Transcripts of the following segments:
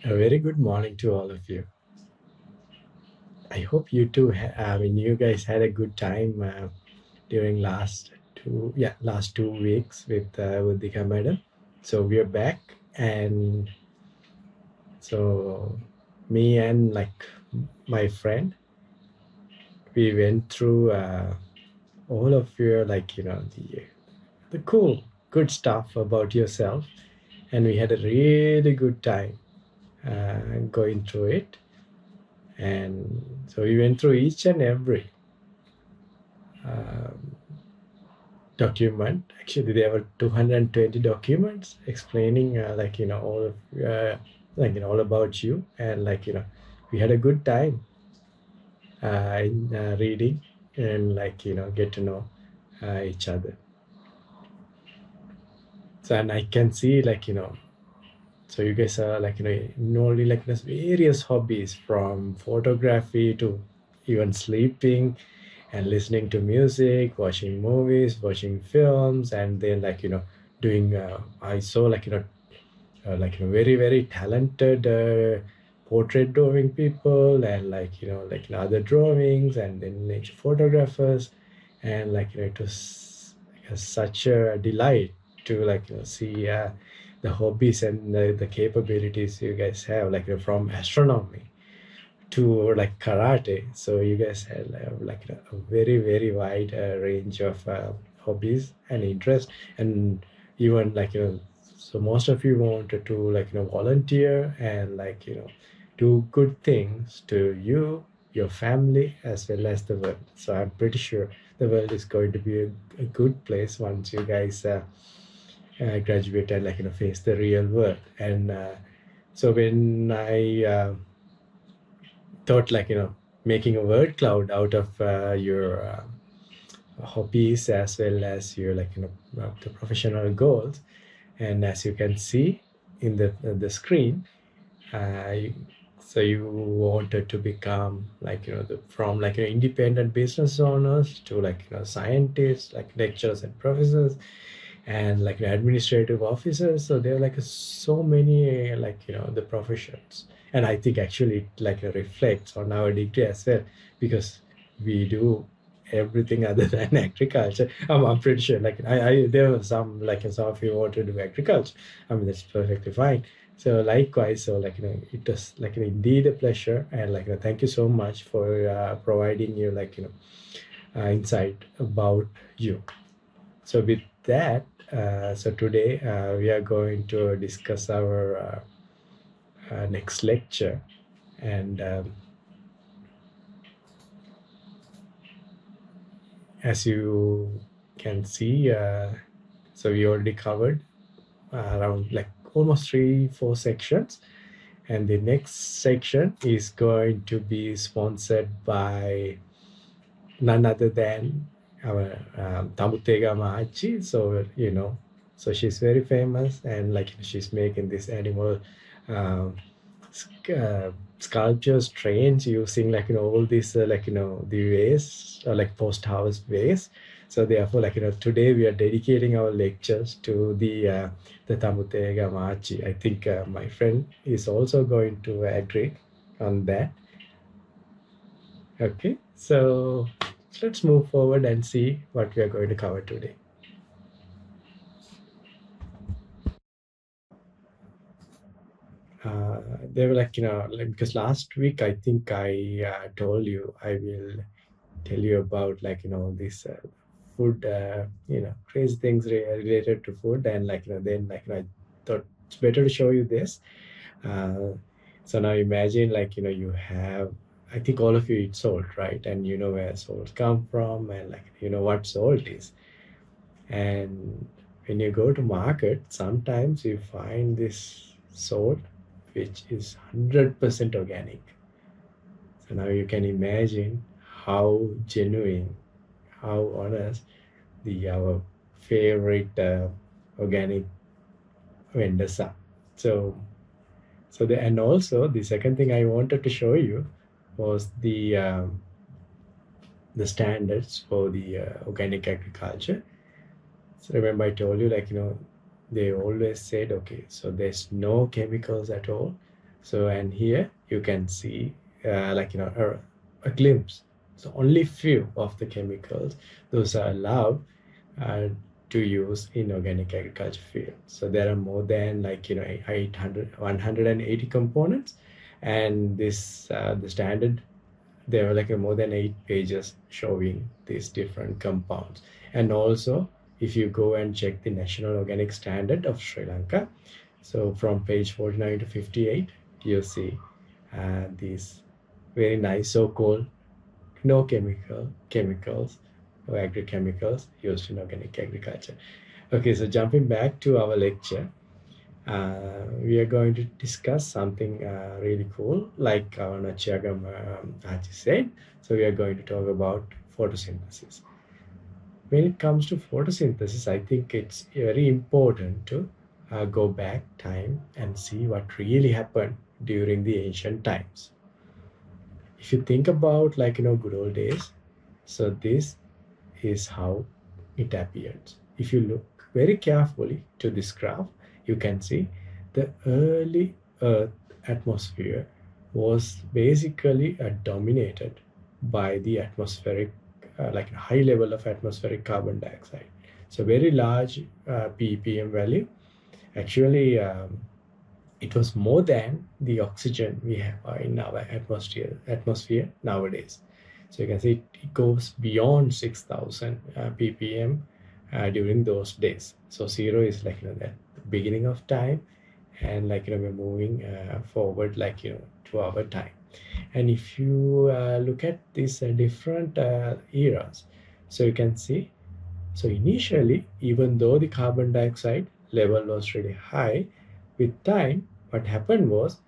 A very good morning to all of you. I hope you too. You guys had a good time during last 2 weeks with the madam. So we are back, and so me and my friend, we went through all of your the cool good stuff about yourself, and we had a really good time going through it. And so we went through each and every um, document. Actually, there were 220 documents explaining, all of, all about you. And, we had a good time in reading and, get to know each other. So, and I can see, so you guys are, only there's various hobbies from photography to even sleeping and listening to music, watching movies, watching films, and then doing. I saw very very talented portrait drawing people, and other drawings, and then nature photographers, and it was such a delight to see the hobbies and the capabilities you guys have, from astronomy to karate. So you guys had a very very wide range of hobbies and interest, and even so most of you wanted to volunteer and do good things to you, your family, as well as the world. So I'm pretty sure the world is going to be a good place once you guys graduate and face the real world. And so when I thought making a word cloud out of your hobbies, as well as your the professional goals. And as you can see in the screen, uh, you- so you wanted to become from independent business owners to scientists, lecturers and professors, and administrative officers. So there are so many the professions. And I think actually it reflects on our degree as well, because we do everything other than agriculture. I'm pretty sure I there were some of you want to do agriculture. I mean, that's perfectly fine. So likewise, so it was indeed a pleasure, and thank you so much for providing you insight about you. So with that, so today we are going to discuss our next lecture. And as you can see, so we already covered around almost 3 4 sections, and the next section is going to be sponsored by none other than our Tamutega Mahachi. So so she's very famous, and she's making this animal um, sculptures, trains using all these the waste, post harvest waste. So therefore today we are dedicating our lectures to the Tamutega Mahachi. I think my friend is also going to agree on that. Okay, so let's move forward and see what we are going to cover today. They were because last week I think I told you I will tell you about this food, crazy things related to food, and then I thought it's better to show you this. Uh, so now imagine you have, I think all of you eat salt, right? And you know where salt come from, and you know what salt is. And when you go to market, sometimes you find this salt which is 100% organic. So now you can imagine how genuine, how honest the our favorite organic vendors are. So and also the second thing I wanted to show you was the standards for the organic agriculture. So remember I told you they always said, okay, so there's no chemicals at all. So, and here you can see a glimpse. So only few of the chemicals those are allowed uh, to use in organic agriculture field. So there are more than 180 components, and this the standard, there are more than 8 pages showing these different compounds. And also, if you go and check the National Organic Standard of Sri Lanka, so from page 49 to 58, you see these very nice so-called no chemicals or agrochemicals used in organic agriculture. Okay, so jumping back to our lecture, we are going to discuss something really cool, like our Nachiagam Haji said. So we are going to talk about photosynthesis. When it comes to photosynthesis, I think it's very important to go back time and see what really happened during the ancient times. If you think about good old days, so this is how it appeared. If you look very carefully to this graph, you can see the early Earth atmosphere was basically dominated by the atmospheric, like a high level of atmospheric carbon dioxide. So very large ppm value. Actually, it was more than the oxygen we have in our atmosphere nowadays. So you can see it goes beyond 6,000 ppm during those days. So zero is that beginning of time, and we're moving forward to our time. And if you look at these different eras, so you can see, so initially, even though the carbon dioxide level was really high, with time, what happened was,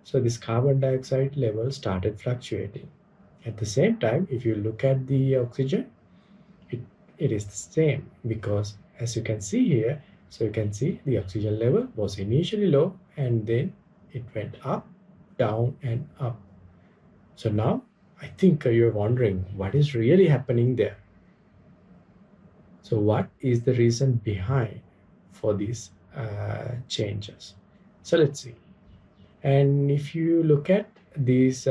so this carbon dioxide level started fluctuating. At the same time, if you look at the oxygen, it, it is the same, because as you can see here, so you can see the oxygen level was initially low, and then it went up, down, and up. So now I think you're wondering what is really happening there. So what is the reason behind for these changes? So let's see. And if you look at these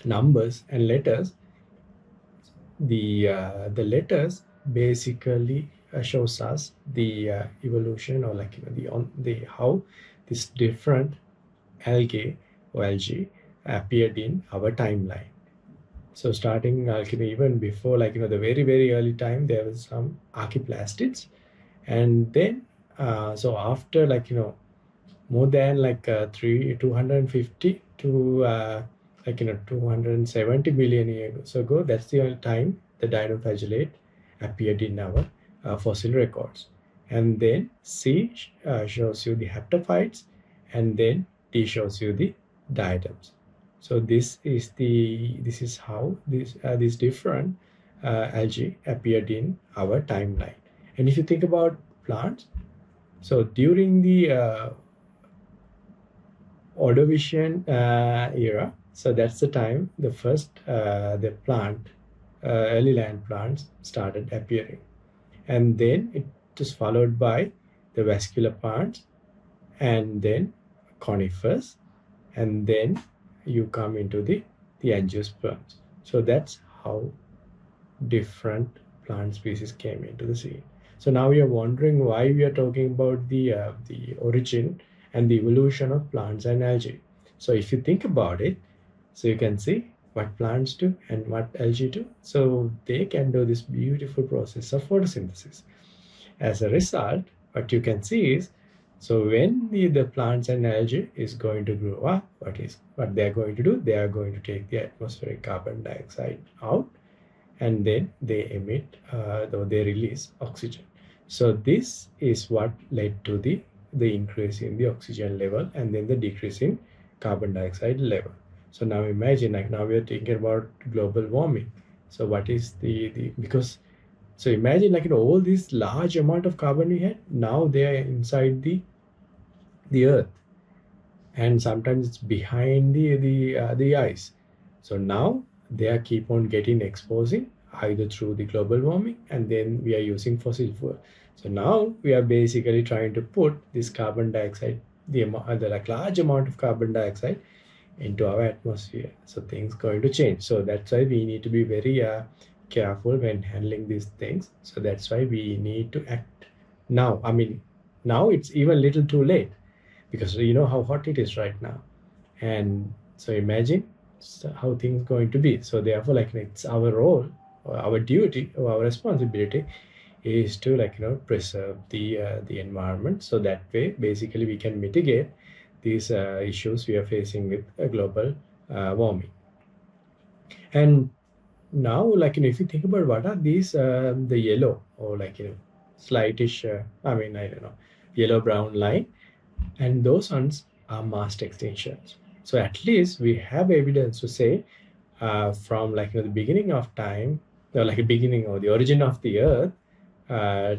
numbers and letters, the letters basically shows us the evolution, or the how this different algae or algae appeared in our timeline. So starting even before the very early time, there was some archaeplastids, and then so after more than 250 to 270 million years ago, that's the only time the dinoflagellate appeared in our fossil records. And then C shows you the haptophytes, and then D shows you the diatoms. So this is how these different algae appeared in our timeline. And if you think about plants, so during the Ordovician era, so that's the time the first the plant early land plants started appearing, and then it was followed by the vascular plants, and then conifers, and then you come into the angiosperms. So that's how different plant species came into the scene. So now you're wondering why we are talking about the origin and the evolution of plants and algae. So if you think about it, so you can see what plants do and what algae do. So they can do this beautiful process of photosynthesis. As a result, what you can see is, so when the plants and algae is going to grow up, what they're going to do? They are going to take the atmospheric carbon dioxide out, and then they emit, they release oxygen. So this is what led to the increase in the oxygen level, and then the decrease in carbon dioxide level. So now imagine, now we are thinking about global warming. So what is the because, so imagine all this large amount of carbon we had, now they are inside the earth, and sometimes it's behind the ice. So now they are keep on getting exposing either through the global warming, and then we are using fossil fuel. So now we are basically trying to put this carbon dioxide the like large amount of carbon dioxide into our atmosphere. So things going to change. So that's why we need to be very careful when handling these things. So that's why we need to act now. I mean, now it's even little too late, because you know how hot it is right now. And so imagine how things going to be. So therefore, like, it's our role, or our duty, or our responsibility is to, like, preserve the environment, so that way basically we can mitigate these issues we are facing with global warming. And now, like, if you think about what are these, the yellow, or like, slightish, I mean, I don't know, yellow brown line, and those ones are mass extinctions. So at least we have evidence to say, from, like, the beginning of time, or like the beginning or the origin of the earth, uh,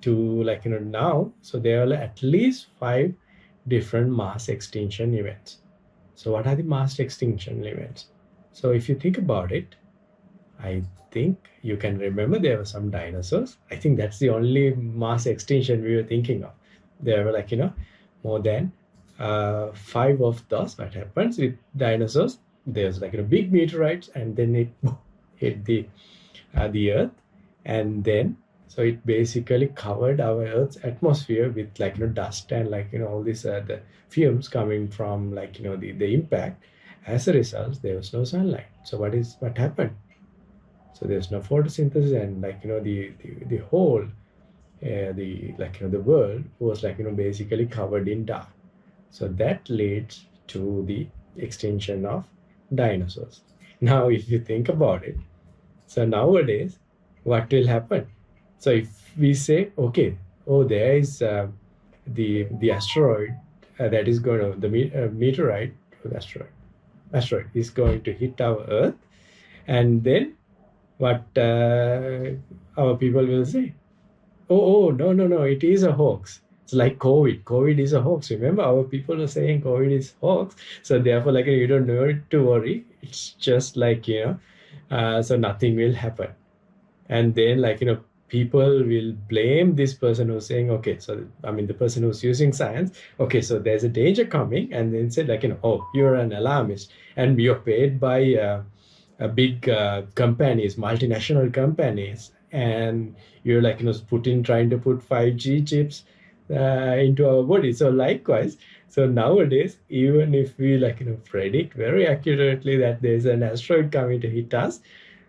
to, like, now. So there are at least 5 different mass extinction events. So what are the mass extinction events? So if you think about it, I think you can remember there were some dinosaurs. I think that's the only mass extinction we were thinking of. There were, like, more than 5 of those. What happens with dinosaurs? There's, like, big meteorites, and then it hit the earth, and then so it basically covered our earth's atmosphere with, like, dust, and, like, all these the fumes coming from, like, the impact. As a result, there was no sunlight. So what happened? So there's no photosynthesis, and, like, the whole the like, the world was, like, basically covered in dark. So that leads to the extinction of dinosaurs. Now if you think about it, so nowadays, what will happen? So if we say, okay, oh, there is the asteroid that is going to, the meteorite, asteroid is going to hit our Earth, and then what our people will say? Oh, no, no, no, it is a hoax. It's like COVID. COVID is a hoax. Remember, our people are saying COVID is hoax. So therefore, like, you don't need to worry. It's just like, so nothing will happen. And then, like, people will blame this person who's saying, okay, so I mean the person who's using science, okay, so there's a danger coming, and then say, like, oh, you're an alarmist, and you're paid by big companies, multinational companies, and you're, like, trying to put 5G chips into our body. So likewise, so nowadays, even if we, like, predict very accurately that there's an asteroid coming to hit us,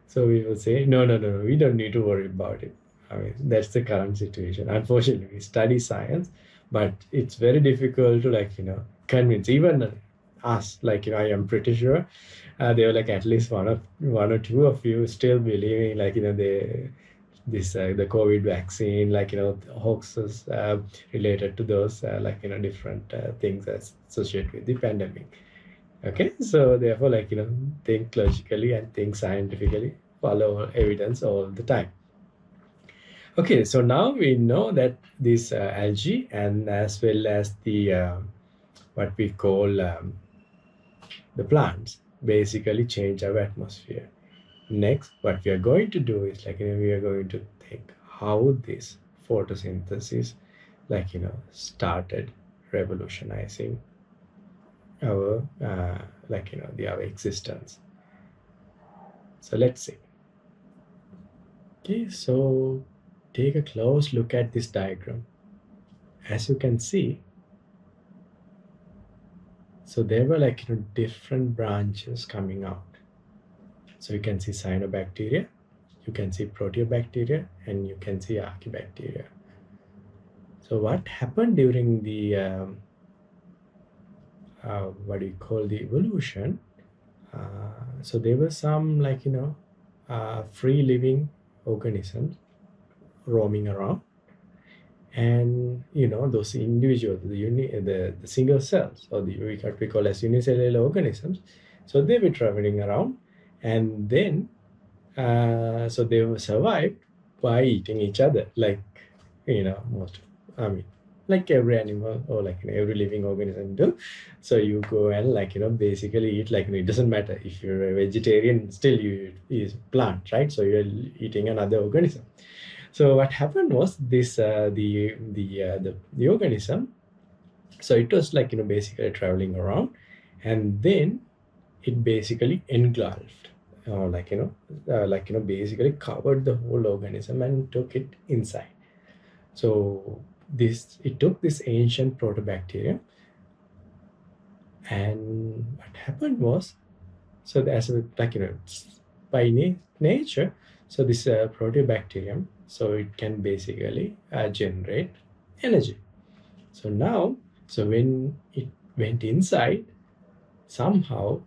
so we will say, no, no, no, no, we don't need to worry about it. I mean, that's the current situation. Unfortunately, we study science, but it's very difficult to, like, convince even us. Like, I am pretty sure there were, like, at least one or two of you still believing, like, the COVID vaccine, like, hoaxes related to those, like, different things associated with the pandemic. Okay, so therefore, like, think logically and think scientifically, follow evidence all the time. Okay, so now we know that this algae, and as well as the what we call the plants, basically change our atmosphere. Next, what we are going to do is, like, we are going to think how this photosynthesis, like, started revolutionizing our like, our existence. So let's see. Okay, so take a close look at this diagram. As you can see, so there were, like, different branches coming out. So you can see cyanobacteria, you can see proteobacteria, and you can see archaebacteria. So what happened during the what do you call, the evolution? So there were some, like, free living organisms roaming around, and those individuals, the single cells, or what we call as unicellular organisms. So they were traveling around, and then so they were survived by eating each other, like, most, I mean, like every animal, or like, every living organism do. So you go and, like, basically eat, like, it doesn't matter if you're a vegetarian, still you eat plant, right? So you're eating another organism. So what happened was this the organism So it was like, basically traveling around, and then it basically engulfed, basically covered the whole organism and took it inside. So it took this ancient protobacterium, and what happened was, so as a, by nature, so this protobacterium, so it can basically generate energy. So now, so when it went inside, somehow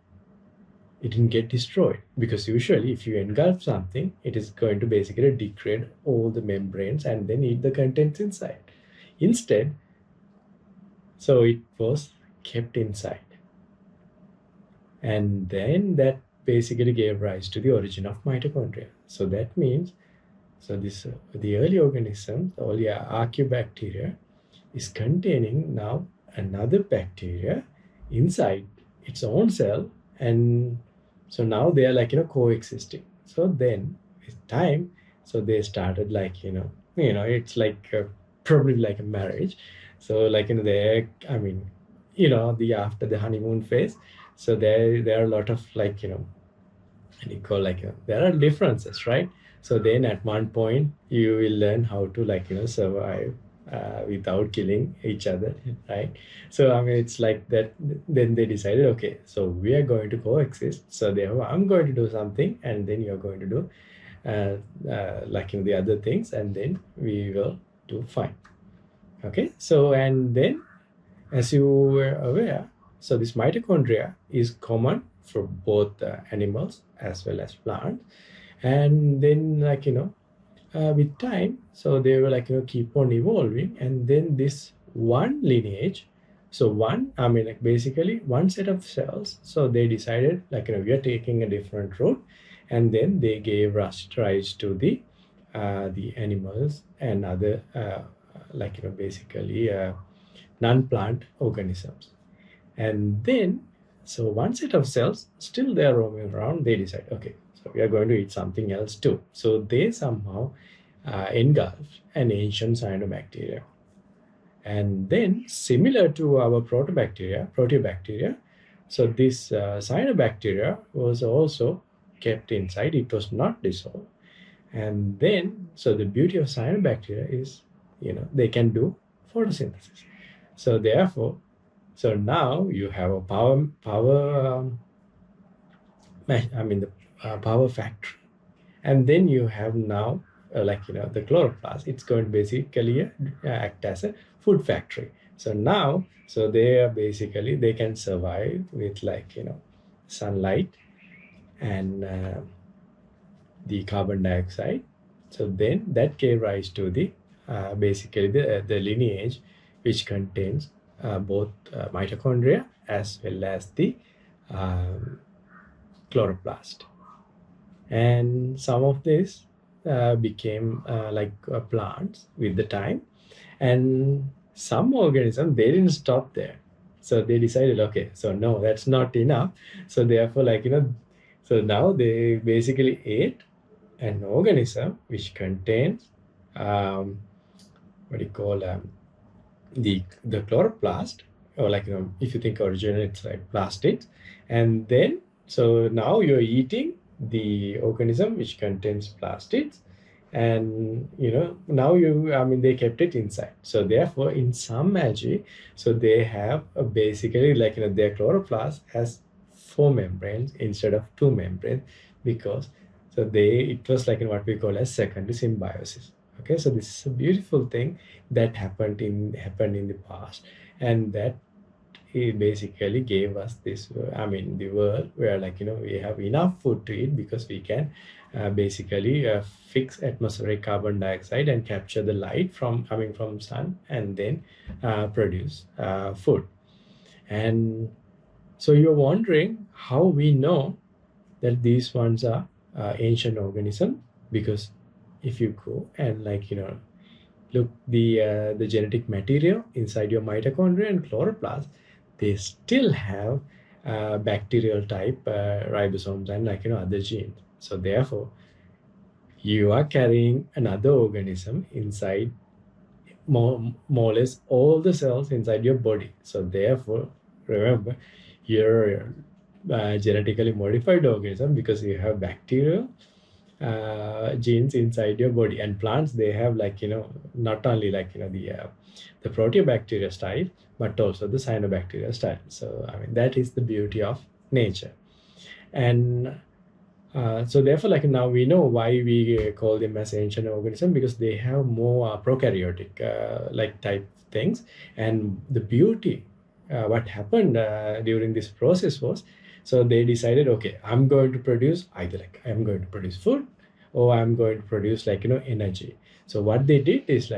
it didn't get destroyed, because usually if you engulf something, it is going to basically degrade all the membranes and then eat the contents inside. Instead, so it was kept inside, and then that basically gave rise to the origin of mitochondria. So that means, so this the early organism, the early archaeobacteria, is containing now another bacteria inside its own cell, and so now they are coexisting. So then with time, so they started it's like probably like a marriage. So they, I mean, the after the honeymoon phase, so there are a lot of and you call there are differences, right? So then at one point you will learn how to survive without killing each other, right? So I mean it's like that. Then they decided, okay, so we are going to coexist, so therefore I'm going to do something and then you're going to do the other things, and then we will do fine. Okay, so and then, as you were aware, so this mitochondria is common for both animals as well as plants. And then, with time, so they were keep on evolving. And then this one lineage, so one, I mean, basically one set of cells, so they decided, we are taking a different route. And then they gave rise to the animals and other, basically, non-plant organisms. And then, so one set of cells, still they are roaming around, they decide, okay, so we are going to eat something else too. So they somehow engulf an ancient cyanobacteria. And then, similar to our proteobacteria, so this cyanobacteria was also kept inside, it was not dissolved. And then, so the beauty of cyanobacteria is, they can do photosynthesis. So therefore, so now you have a power factory, and then you have now the chloroplast. It's going to basically act as a food factory. So now, so they are basically, they can survive with sunlight and the carbon dioxide. So then that gave rise to the basically the lineage, which contains both mitochondria as well as the um, chloroplast. And some of this became plants with the time, and some organisms, they didn't stop there. So they decided, okay, so no, that's not enough. So therefore, so now they basically ate an organism which contains what do you call the chloroplast, or if you think originally it's like plastids. And then, so now you're eating the organism which contains plastids, and now they kept it inside. So therefore, in some algae, so they have basically their chloroplast has 4 membranes instead of 2 membranes, because so it was what we call as secondary symbiosis. Okay, so this is a beautiful thing that happened in the past, and that it basically gave us this, the world where we have enough food to eat, because we can basically fix atmospheric carbon dioxide and capture the light from coming from sun, and then produce food. And so you're wondering how we know that these ones are ancient organism, because if you go and look the genetic material inside your mitochondria and chloroplast, they still have bacterial type ribosomes and other genes. So therefore, you are carrying another organism inside more or less all the cells inside your body. So therefore, remember, you're genetically modified organism because you have bacterial genes inside your body. And plants, they have not only the proteobacteria style, but also the cyanobacteria style. So I mean, that is the beauty of nature. And so therefore, now we know why we call them as ancient organism, because they have more prokaryotic type things. And the beauty, what happened during this process was, so they decided, okay, I'm going to produce either I'm going to produce food, or I'm going to produce energy. So what they did is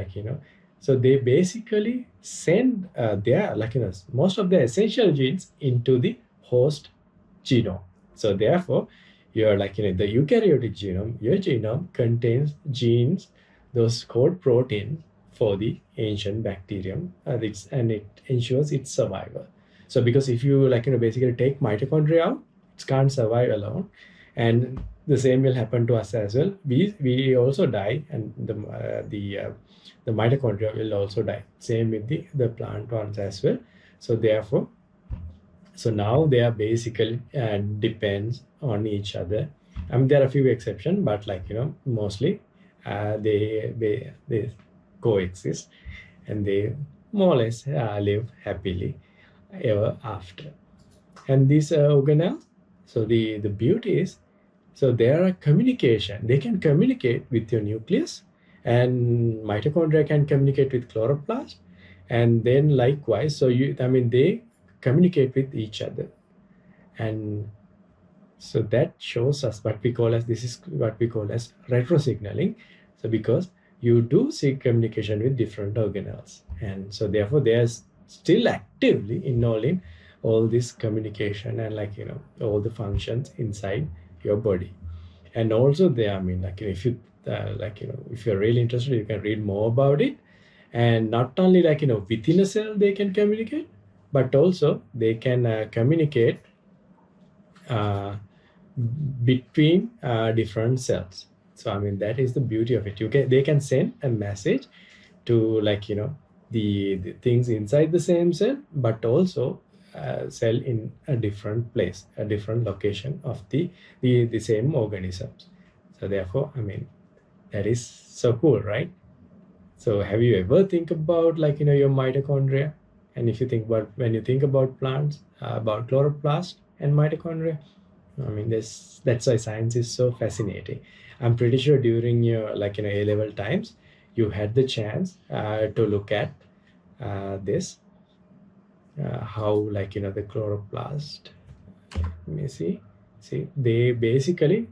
so they basically send their most of their essential genes into the host genome. So therefore, your the eukaryotic genome, your genome contains genes, those code protein for the ancient bacterium, and it ensures its survival. So because if you basically take mitochondria out, it can't survive alone, and the same will happen to us as well. We also die, and the mitochondria will also die. Same with the plant ones as well. So therefore, so now they are basically depends on each other. I mean, there are a few exceptions, but mostly they coexist, and they more or less live happily ever after. And these organelles, so the beauty is, so there are communication. They can communicate with your nucleus, and mitochondria can communicate with chloroplast, and then likewise. So I mean, they communicate with each other, and so that shows us what we call as, this is what we call as retrosignaling. So because you do see communication with different organelles, and so therefore they are still actively involving all this communication and all the functions inside your body. And also they, I mean, if you if you're really interested, you can read more about it. And not only within a cell they can communicate, but also they can communicate uh, between different cells. So I mean, that is the beauty of it. They can send a message to the things inside the same cell, but also cell in a different place, a different location of the same organisms. So therefore, I mean, that is so cool, right? So have you ever think about your mitochondria? And if you think about, when you think about plants, about chloroplast and mitochondria, I mean, that's why science is so fascinating. I'm pretty sure during your A-level times, you had the chance to look at this, how the chloroplast. Let me see. See, they basically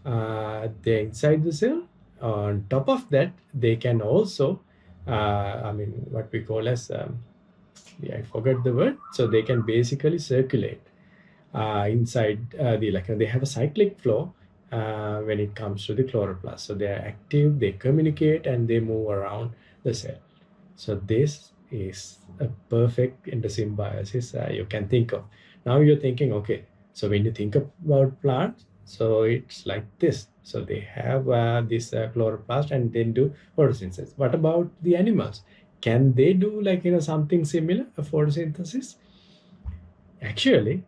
they're inside the cell. On top of that, they can also, I mean, what we call as, yeah, I forgot the word. So they can basically circulate inside the they have a cyclic flow when it comes to the chloroplast. So they are active, they communicate, and they move around the cell. So this is a perfect endosymbiosis you can think of. Now you're thinking, okay, so when you think about plants, so it's like this. So they have this chloroplast and then do photosynthesis. What about the animals? Can they do something similar, a photosynthesis? Actually,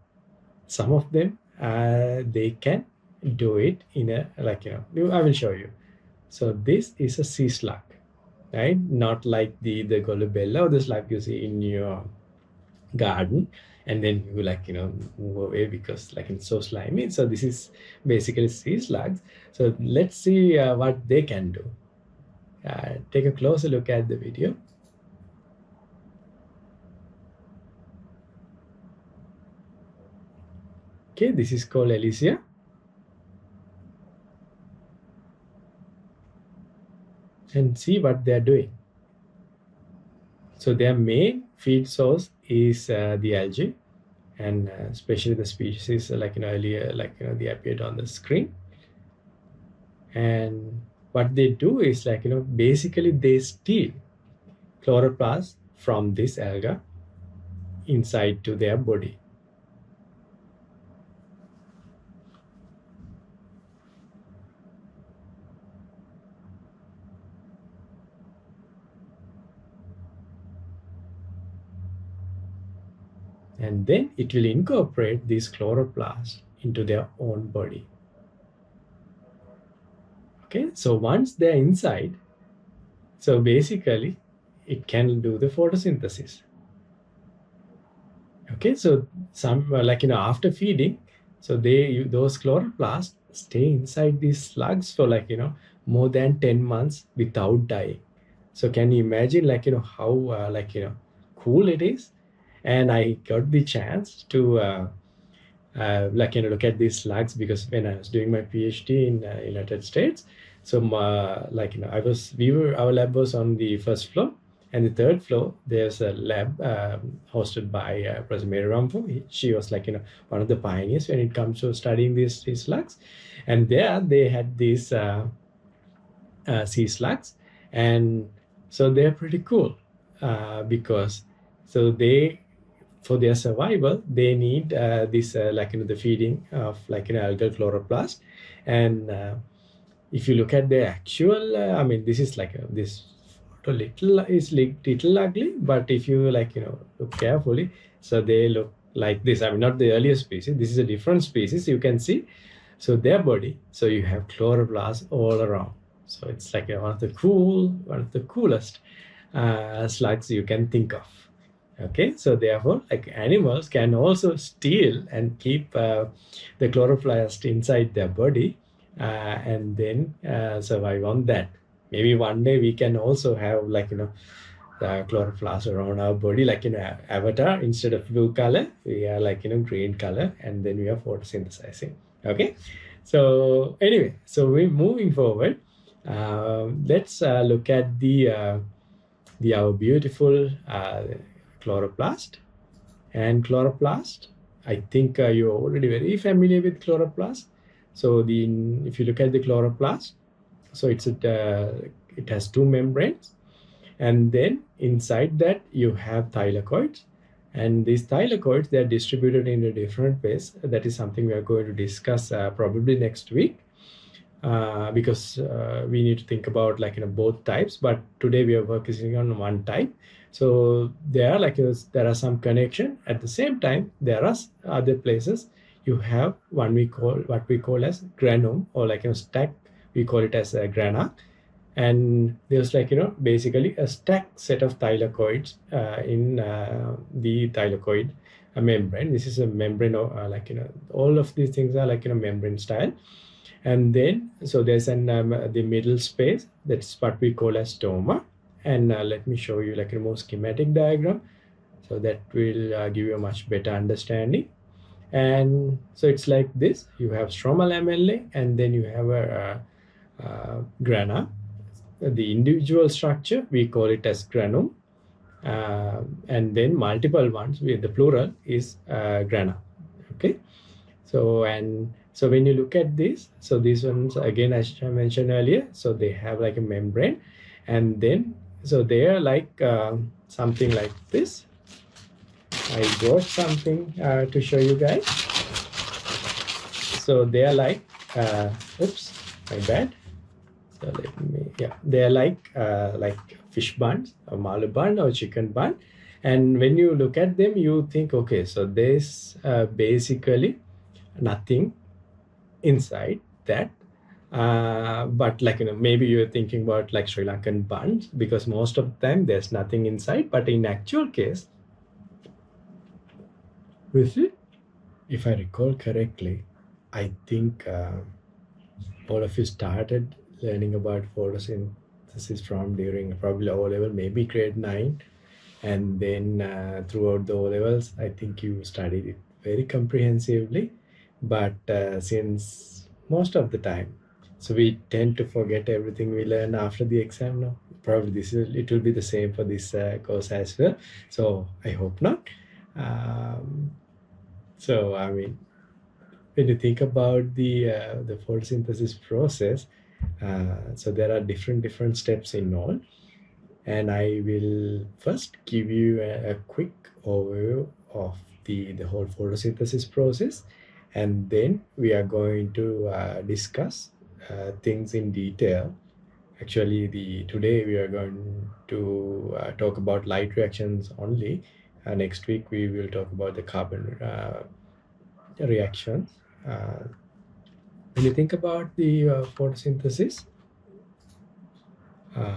some of them they can do it in a I will show you. So this is a sea slug, right? Not like the golubella or the slug you see in your garden, and then you move away because it's so slimy. So this is basically sea slugs. So let's see what they can do. Take a closer look at the video. Okay, this is called Alicia. And see what they're doing. So their main feed source is the algae, and especially the species earlier they appeared on the screen. And what they do is basically they steal chloroplast from this alga inside to their body. and then it will incorporate these chloroplasts into their own body. Okay, so once they're inside, so basically it can do the photosynthesis. Okay, so some after feeding, so those chloroplasts stay inside these slugs for more than 10 months without dying. So can you imagine how cool it is? And I got the chance to look at these slugs, because when I was doing my PhD in United States, so our lab was on the first floor, and the third floor there's a lab hosted by Professor Mary Rampo. She was one of the pioneers when it comes to studying these slugs, and there they had these sea slugs, and so they're pretty cool because so they for their survival they need this the feeding of algal chloroplast. And if you look at the actual I mean, this is this photo little ugly, but if you look carefully, so they look like this. I mean, not the earlier species, this is a different species, you can see. So their body, so you have chloroplasts all around. So it's one of the coolest slugs you can think of. Okay, so therefore, animals can also steal and keep the chloroplast inside their body, and then survive on that. Maybe one day we can also have the chloroplast around our body, Avatar. Instead of blue color, we are green color, and then we are photosynthesizing. Okay, so anyway, so we're moving forward. Let's look at our beautiful chloroplast. And chloroplast, I think you're already very familiar with chloroplast. So if you look at the chloroplast, so it has two membranes, and then inside that you have thylakoids, and these thylakoids, they are distributed in a different ways. That is something we are going to discuss probably next week, because we need to think about both types, but today we are focusing on one type. So there are some connection. At the same time, there are other places you have what we call as granum, or stack. We call it as a grana, and there's basically a stacked set of thylakoids in the thylakoid membrane. This is a membrane of all of these things are membrane style. And then so there's the middle space, that's what we call as stoma. And let me show you a more schematic diagram, so that will give you a much better understanding. And so it's like this: you have stromal lamellae, and then you have a grana. The individual structure, we call it as granum, and then multiple ones with the plural is grana. Okay, so when you look at this, so these ones again, as I mentioned earlier, so they have a membrane, and then so they are something like this. I brought something to show you guys. So they are oops, my bad. So they are like fish buns, or malu bun, or chicken bun. And when you look at them, you think, okay, so there's basically nothing inside that. But maybe you're thinking about Sri Lankan buns, because most of the time there's nothing inside. But in actual case, with it, if I recall correctly, I think all of you started learning about photosynthesis from during probably O level, maybe grade 9, and then throughout the O levels, I think you studied it very comprehensively. But since most of the time, so we tend to forget everything we learn after the exam now. Probably it will be the same for this course as well. So I hope not. So I mean, when you think about the photosynthesis process, so there are different steps involved, and I will first give you a quick overview of the whole photosynthesis process, and then we are going to discuss things in detail. Actually, today we are going to talk about light reactions only, Next week we will talk about the carbon reactions. When you think about the photosynthesis, uh,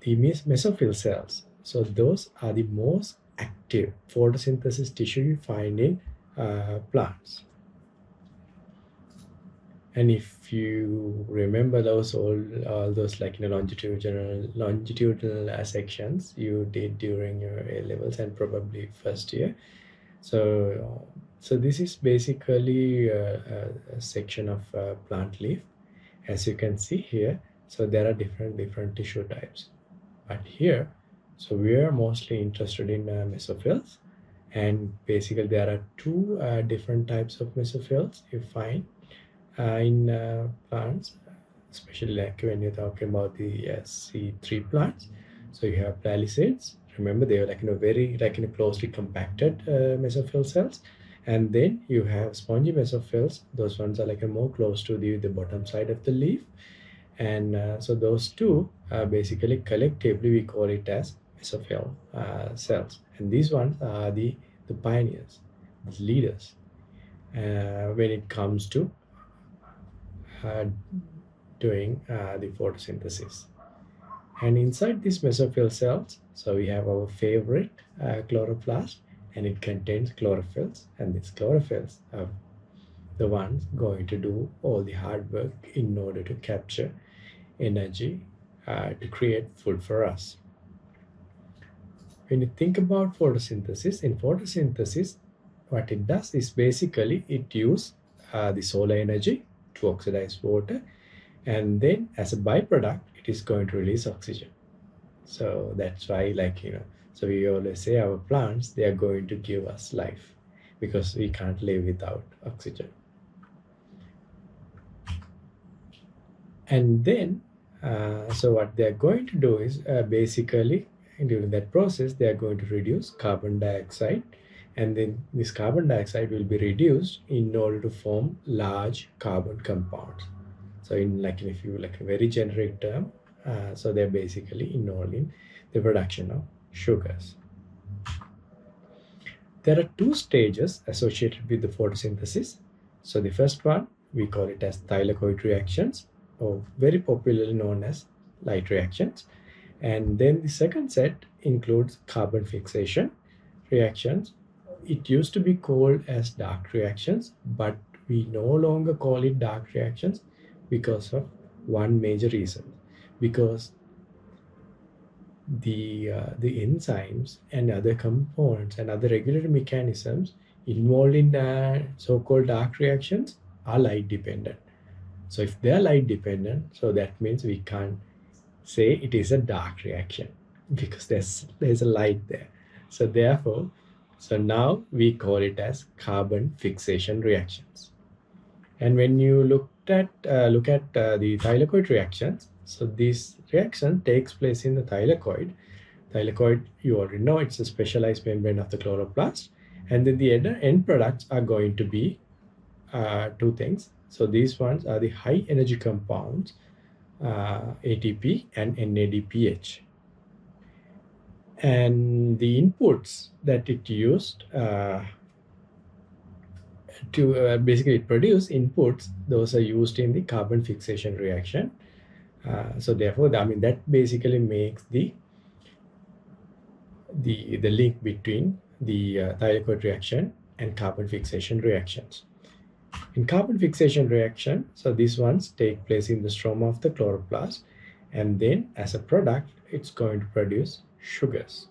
the mesophyll cells, so those are the most active photosynthesis tissue you find in plants. And if you remember those all those like longitudinal sections you did during your A levels and probably first year, so this is basically a section of plant leaf, as you can see here. So there are different tissue types, but here, so we are mostly interested in mesophills, and basically there are two different types of mesophills you find in plants, especially like when you're talking about the C3 plants. So you have palisades. Remember, they are like very closely compacted mesophyll cells, and then you have spongy mesophills. Those ones are like more close to the bottom side of the leaf, and so those two basically collectively we call it as mesophyll cells, and these ones are the pioneers, the leaders when it comes to uh, doing the photosynthesis. And inside these mesophyll cells, so we have our favorite chloroplast, and it contains chlorophylls, and these chlorophylls are the ones going to do all the hard work in order to capture energy to create food for us. When you think about photosynthesis, in photosynthesis, what it does is basically it uses the solar energy to oxidize water, and then as a byproduct it is going to release oxygen. So that's why, so we always say our plants, they are going to give us life, because we can't live without oxygen. And then so what they are going to do is basically during that process they are going to reduce carbon dioxide, and then this carbon dioxide will be reduced in order to form large carbon compounds. So if you like a very generic term, so they're basically involved in the production of sugars. There are two stages associated with the photosynthesis. So the first one, we call it as thylakoid reactions, or very popularly known as light reactions. And then the second set includes carbon fixation reactions. It used to be called as dark reactions, but we no longer call it dark reactions because of one major reason. Because the enzymes and other components and other regulatory mechanisms involved in so-called dark reactions are light dependent. So if they are light dependent, so that means we can't say it is a dark reaction because there's a light there. So therefore, so now we call it as carbon fixation reactions. And when you look at the thylakoid reactions, so this reaction takes place in the thylakoid. Thylakoid, you already know, it's a specialized membrane of the chloroplast. And then the end products are going to be two things. So these ones are the high energy compounds, ATP and NADPH. And the inputs that it used to basically produce inputs, those are used in the carbon fixation reaction. So therefore, I mean, that basically makes the link between the thylakoid reaction and carbon fixation reactions. In carbon fixation reaction, so these ones take place in the stroma of the chloroplast, and then as a product, it's going to produce sugars.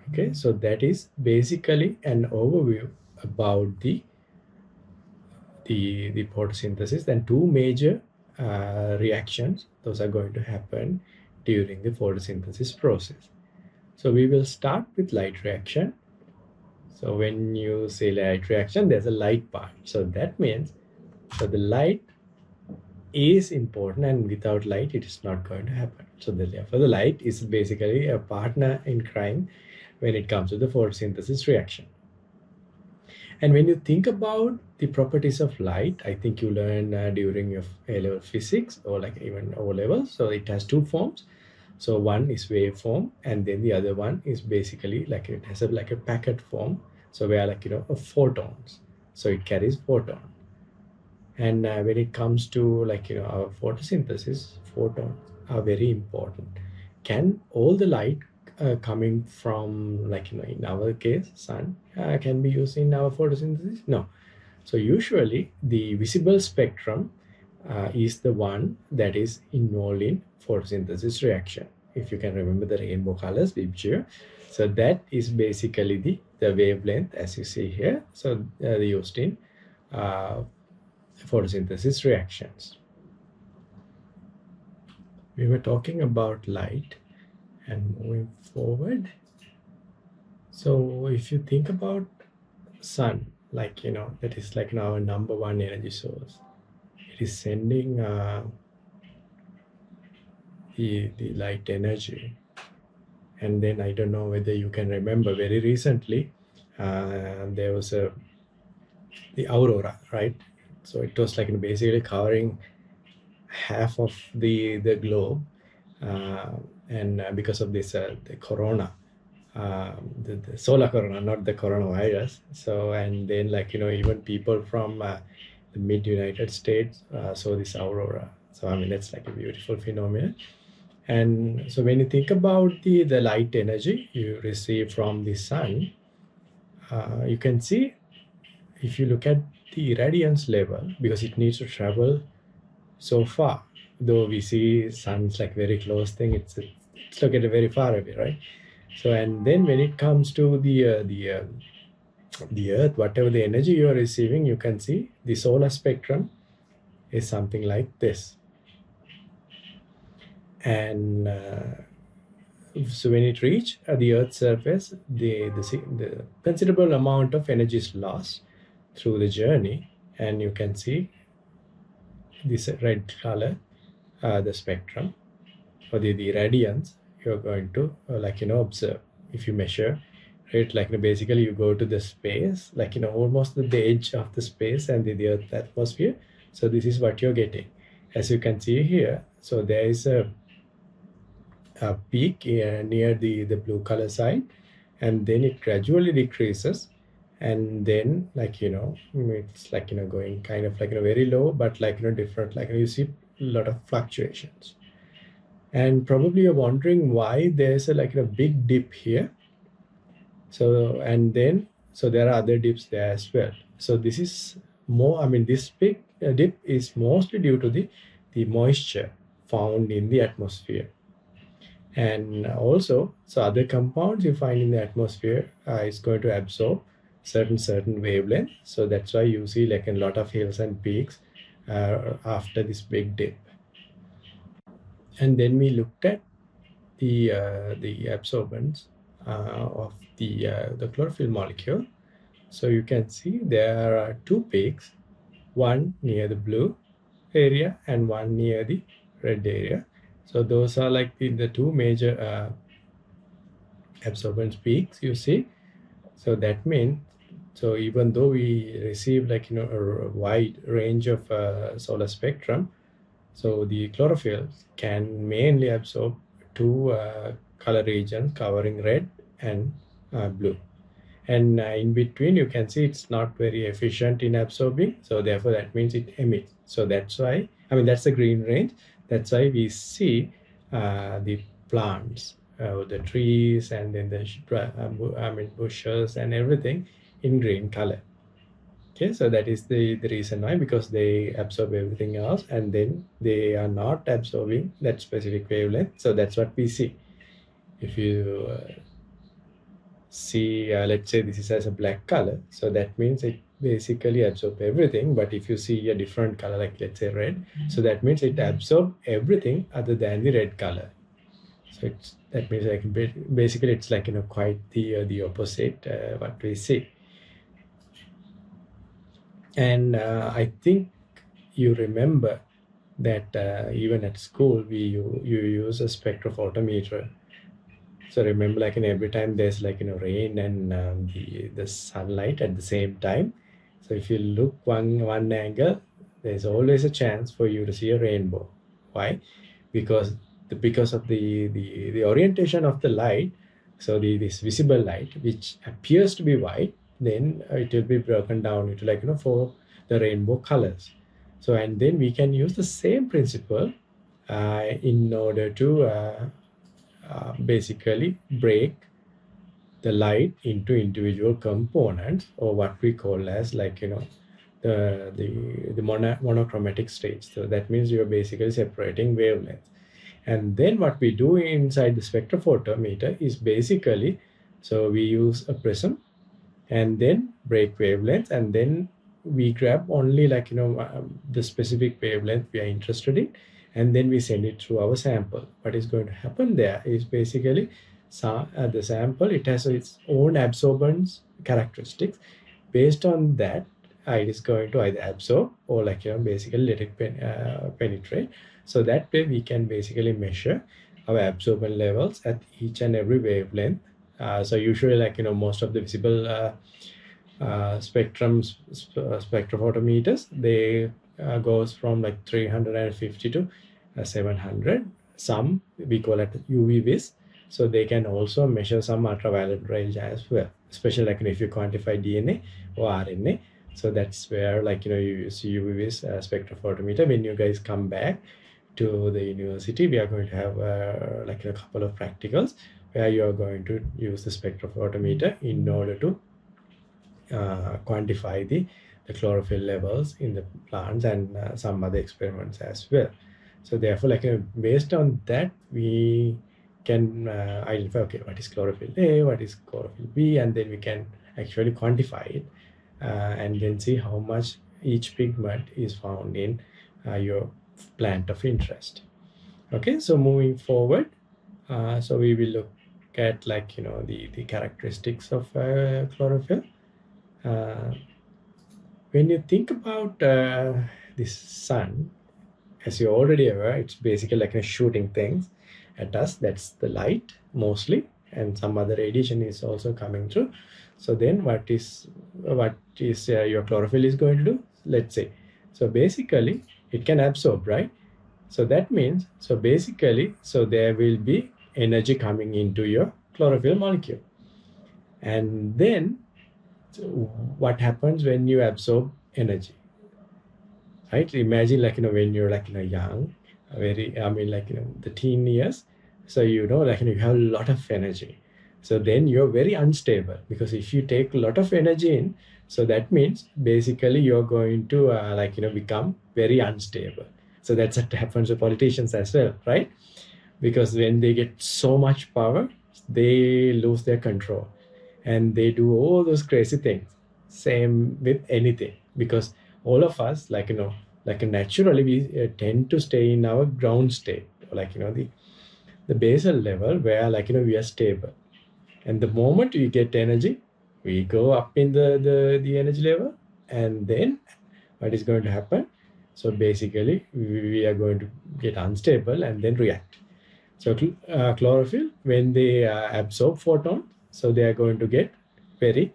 Okay, so that is basically an overview about the photosynthesis, and two major reactions, those are going to happen during the photosynthesis process. So we will start with light reaction. So when you say light reaction, there's a light part. So that means, so the light is important, and without light, it is not going to happen. So therefore, the light is basically a partner in crime when it comes to the photosynthesis reaction. And when you think about the properties of light, I think you learn during your A-level physics or like even O-level. So it has two forms. So one is waveform, and then the other one is basically like it has a like a packet form. So where like a photons. So it carries photon. And when it comes to like our photosynthesis, photons are very important. Can all the light coming from like in our case sun can be used in our photosynthesis? No. So usually the visible spectrum is the one that is involved in photosynthesis reaction. If you can remember the rainbow colors, picture. So that is basically the wavelength as you see here. So used in uh, photosynthesis reactions. We were talking about light and moving forward. So if you think about sun, like that is like our number one energy source. It is sending the light energy. And then I don't know whether you can remember very recently there was the aurora, right? So it was like basically covering half of the globe, uh, and because of this the corona, the solar corona, not the coronavirus. So and then like even people from the mid United States saw this aurora. So I mean that's like a beautiful phenomenon. And so when you think about the light energy you receive from the sun, you can see if you look at the irradiance level, because it needs to travel so far. Though we see sun's like very close thing, it's located very far away, right? So and then when it comes to the earth, whatever the energy you are receiving, you can see the solar spectrum is something like this. And so when it reach the earth's surface, the considerable amount of energy is lost through the journey, and you can see this red color, the spectrum or the radiance you're going to observe. If you measure it, like basically you go to the space, like almost the edge of the space and the earth atmosphere. So this is what you're getting, as you can see here. So there is a peak near the blue color side, and then it gradually decreases, and then it's like going kind of like very low, but like different, like you see a lot of fluctuations. And probably you're wondering why there's a like a big dip here. So and then so there are other dips there as well. So this is more, I mean this big dip is mostly due to the moisture found in the atmosphere. And also so other compounds you find in the atmosphere is going to absorb certain wavelength. So that's why you see like a lot of hills and peaks after this big dip. And then we looked at the absorbance of the chlorophyll molecule. So you can see there are two peaks, one near the blue area and one near the red area. So those are like the two major absorbance peaks you see. So that means, so even though we receive like a wide range of solar spectrum, so the chlorophyll can mainly absorb two color regions covering red and blue. And in between you can see it's not very efficient in absorbing, so therefore that means it emits. So that's why, I mean that's the green range. That's why we see the plants, the trees, and then the bushes and everything in green color. Okay, so that is the reason why, because they absorb everything else and then they are not absorbing that specific wavelength. So that's what we see. If you see, let's say this is as a black color, so that means it basically absorbs everything. But if you see a different color, like let's say red, so that means it absorbs everything other than the red color. So it's, that means like basically it's like quite the opposite what we see. And I think you remember that even at school you use a spectrophotometer. So remember, like every time there's like rain and the sunlight at the same time. So if you look one angle, there's always a chance for you to see a rainbow. Why? Because because of the orientation of the light, so this visible light which appears to be white, then it will be broken down into for the rainbow colors. So and then we can use the same principle in order to basically break the light into individual components, or what we call as the monochromatic stage. So that means you're basically separating wavelengths. And then what we do inside the spectrophotometer is basically, so we use a prism and then break wavelengths, and then we grab only the specific wavelength we are interested in, and then we send it through our sample. What is going to happen there is basically the sample, it has its own absorbance characteristics. Based on that, it is going to either absorb or basically let it penetrate. So that way we can basically measure our absorption levels at each and every wavelength. So usually most of the visible spectrophotometers, they goes from 350 to 700. Some we call it UV vis, so they can also measure some ultraviolet range as well, especially if you quantify DNA or RNA. So that's where you use UV vis spectrophotometer. When you guys come back to the university, we are going to have a couple of practicals where you are going to use the spectrophotometer in order to quantify the chlorophyll levels in the plants, and some other experiments as well. So therefore, based on that, we can identify, okay, what is chlorophyll A, what is chlorophyll B, and then we can actually quantify it and then see how much each pigment is found in your plant of interest. Okay, so moving forward, so we will look at the characteristics of chlorophyll. When you think about this sun, as you're already aware, it's basically shooting things at us. That's the light mostly, and some other radiation is also coming through. So then what is your chlorophyll is going to do? Let's say, so basically it can absorb, right? So that means, so basically, so there will be energy coming into your chlorophyll molecule. And then what happens when you absorb energy, right? Imagine when you're young, very, the teen years. So you have a lot of energy. So then you're very unstable, because if you take a lot of energy in, so that means basically you're going to become very unstable. So that's what happens to politicians as well, right? Because when they get so much power, they lose their control and they do all those crazy things. Same with anything, because all of us naturally we tend to stay in our ground state, the basal level where we are stable. And the moment we get energy, we go up in the energy level, and then what is going to happen? So basically we are going to get unstable and then react. So chlorophyll, when they absorb photon, so they are going to get very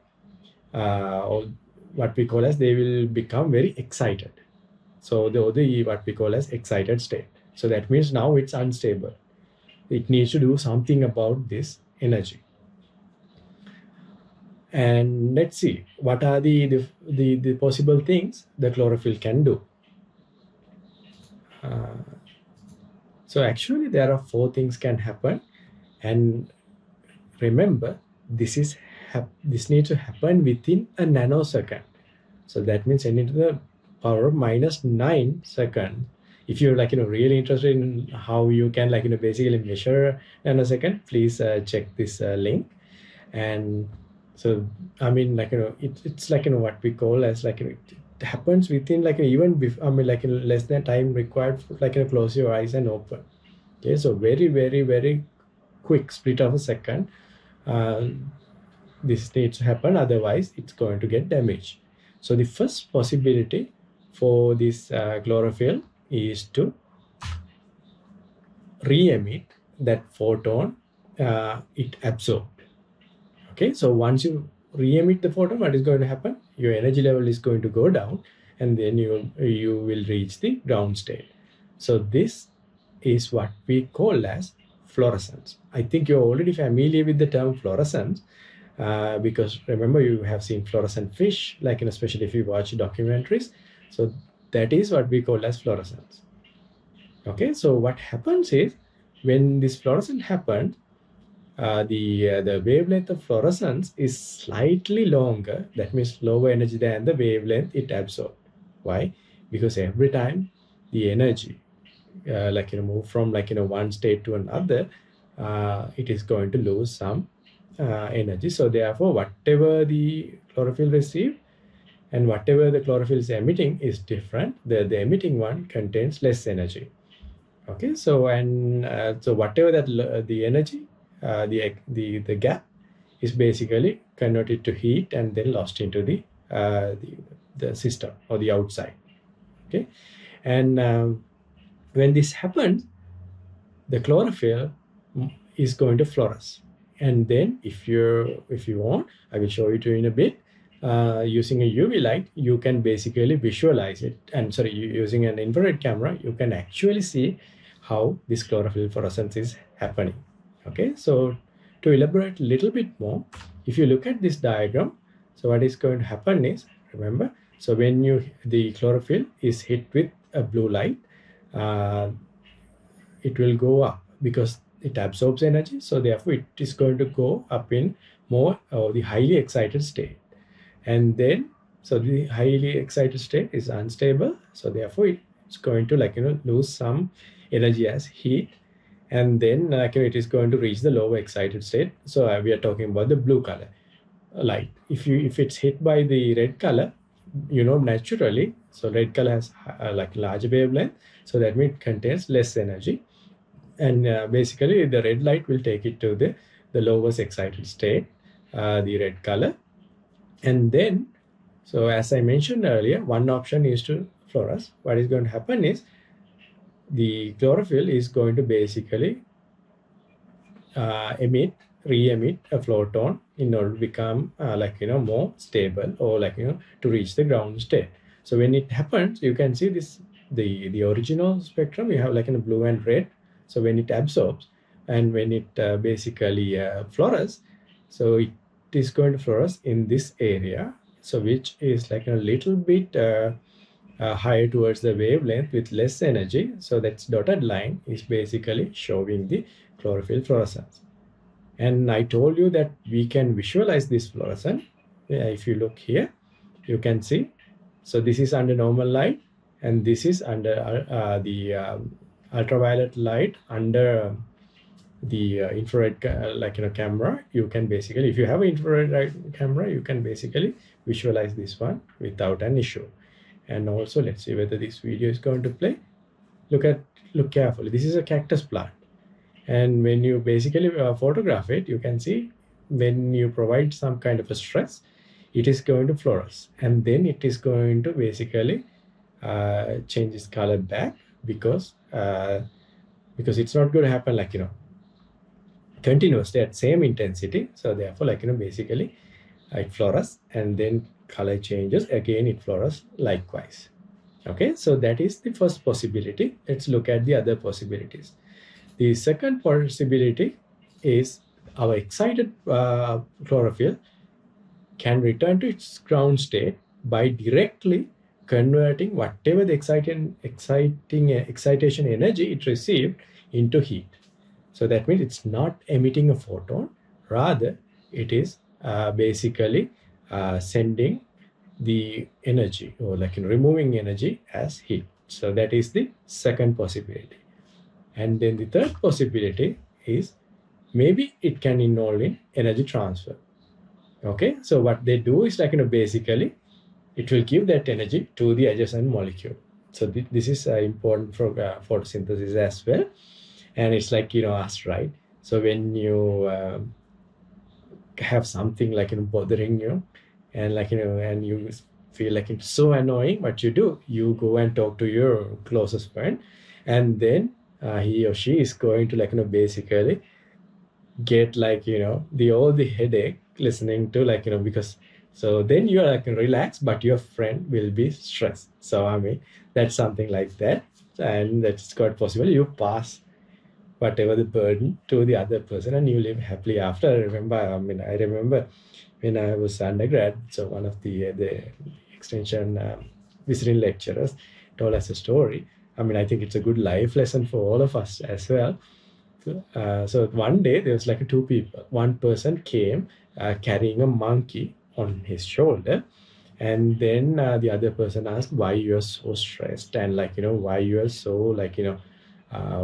or what we call as, they will become very excited. So the what we call as excited state. So that means now it's unstable. It needs to do something about this energy. And let's see what are the possible things the chlorophyll can do. So actually there are 4 things can happen, and remember this needs to happen within a nanosecond. So that means 10 to the power of -9 seconds. If you're really interested in how you can basically measure nanosecond, please check this link. And so it's what we call as it happens within even before, less than time required for close your eyes and open. Okay, so very very very quick split of a second. This needs to happen, otherwise it's going to get damaged. So the first possibility for this chlorophyll is to re-emit that photon it absorbed. Okay, so once you re-emit the photon, what is going to happen? Your energy level is going to go down, and then you will reach the ground state. So this is what we call as fluorescence. I think you're already familiar with the term fluorescence, because remember, you have seen fluorescent fish, like especially if you watch documentaries. So that is what we call as fluorescence. Okay, so what happens is, when this fluorescence happens, the wavelength of fluorescence is slightly longer. That means lower energy than the wavelength it absorbs. Why? Because every time the energy move from one state to another, it is going to lose some energy. So therefore, whatever the chlorophyll receive and whatever the chlorophyll is emitting is different. The emitting one contains less energy. Okay, so so whatever that the energy, the gap is basically converted to heat and then lost into the system or the outside. Okay, and when this happens, the chlorophyll is going to fluoresce. And then if you want, I will show you to in a bit. Using a UV light, you can basically visualize it. And sorry, using an infrared camera, you can actually see how this chlorophyll fluorescence is happening. Okay, so to elaborate a little bit more, if you look at this diagram, so what is going to happen is, remember, so when the chlorophyll is hit with a blue light, it will go up because it absorbs energy. So therefore, it is going to go up in more the highly excited state. And then, so the highly excited state is unstable. So therefore, it's going to lose some energy as heat. And then it is going to reach the lower excited state. So we are talking about the blue color light. If it's hit by the red color, naturally, so red color has larger wavelength. So that means it contains less energy. And basically, the red light will take it to the lowest excited state, the red color. And then, so as I mentioned earlier, one option is to fluoresce. What is going to happen is, the chlorophyll is going to basically re-emit a photon in order to become more stable, or to reach the ground state. So when it happens, you can see this, the original spectrum, you have in blue and red. So when it absorbs and when it basically fluoresces, so it is going to fluoresce in this area, so which is a little bit higher towards the wavelength with less energy. So that's dotted line is basically showing the chlorophyll fluorescence. And I told you that we can visualize this fluorescence. If you look here, you can see. So this is under normal light, and this is under the ultraviolet light under the infrared camera. You can basically, if you have an infrared camera, you can basically visualize this one without an issue. And also, let's see whether this video is going to play. Look carefully. This is a cactus plant, and when you basically photograph it, you can see when you provide some kind of a stress, it is going to fluoresce, and then it is going to basically change its color back, because it's not going to happen continuously at same intensity. So therefore, basically it fluoresces and then color changes again, it fluoresces likewise. Okay, so that is the first possibility. Let's look at the other possibilities. The second possibility is, our excited chlorophyll can return to its ground state by directly converting whatever the excitation energy it received into heat. So that means it's not emitting a photon, rather it is basically sending the energy, or removing energy as heat. So that is the second possibility. And then the third possibility is, maybe it can involve in energy transfer. Okay, so what they do is basically it will give that energy to the adjacent molecule. So this is important for photosynthesis as well. And it's us, right? So when you have something bothering you, and and you feel it's so annoying, what you do, you go and talk to your closest friend, and then he or she is going to basically get all the headache listening to because, so then you're relaxed, but your friend will be stressed. So I mean, that's something like that. and that's quite possible. You pass whatever the burden to the other person, and you live happily after. I remember when I was undergrad, so one of the extension visiting lecturers told us a story. I think it's a good life lesson for all of us as well. So one day there was like two people. One person came carrying a monkey on his shoulder, and then the other person asked why you are so stressed, and why you are so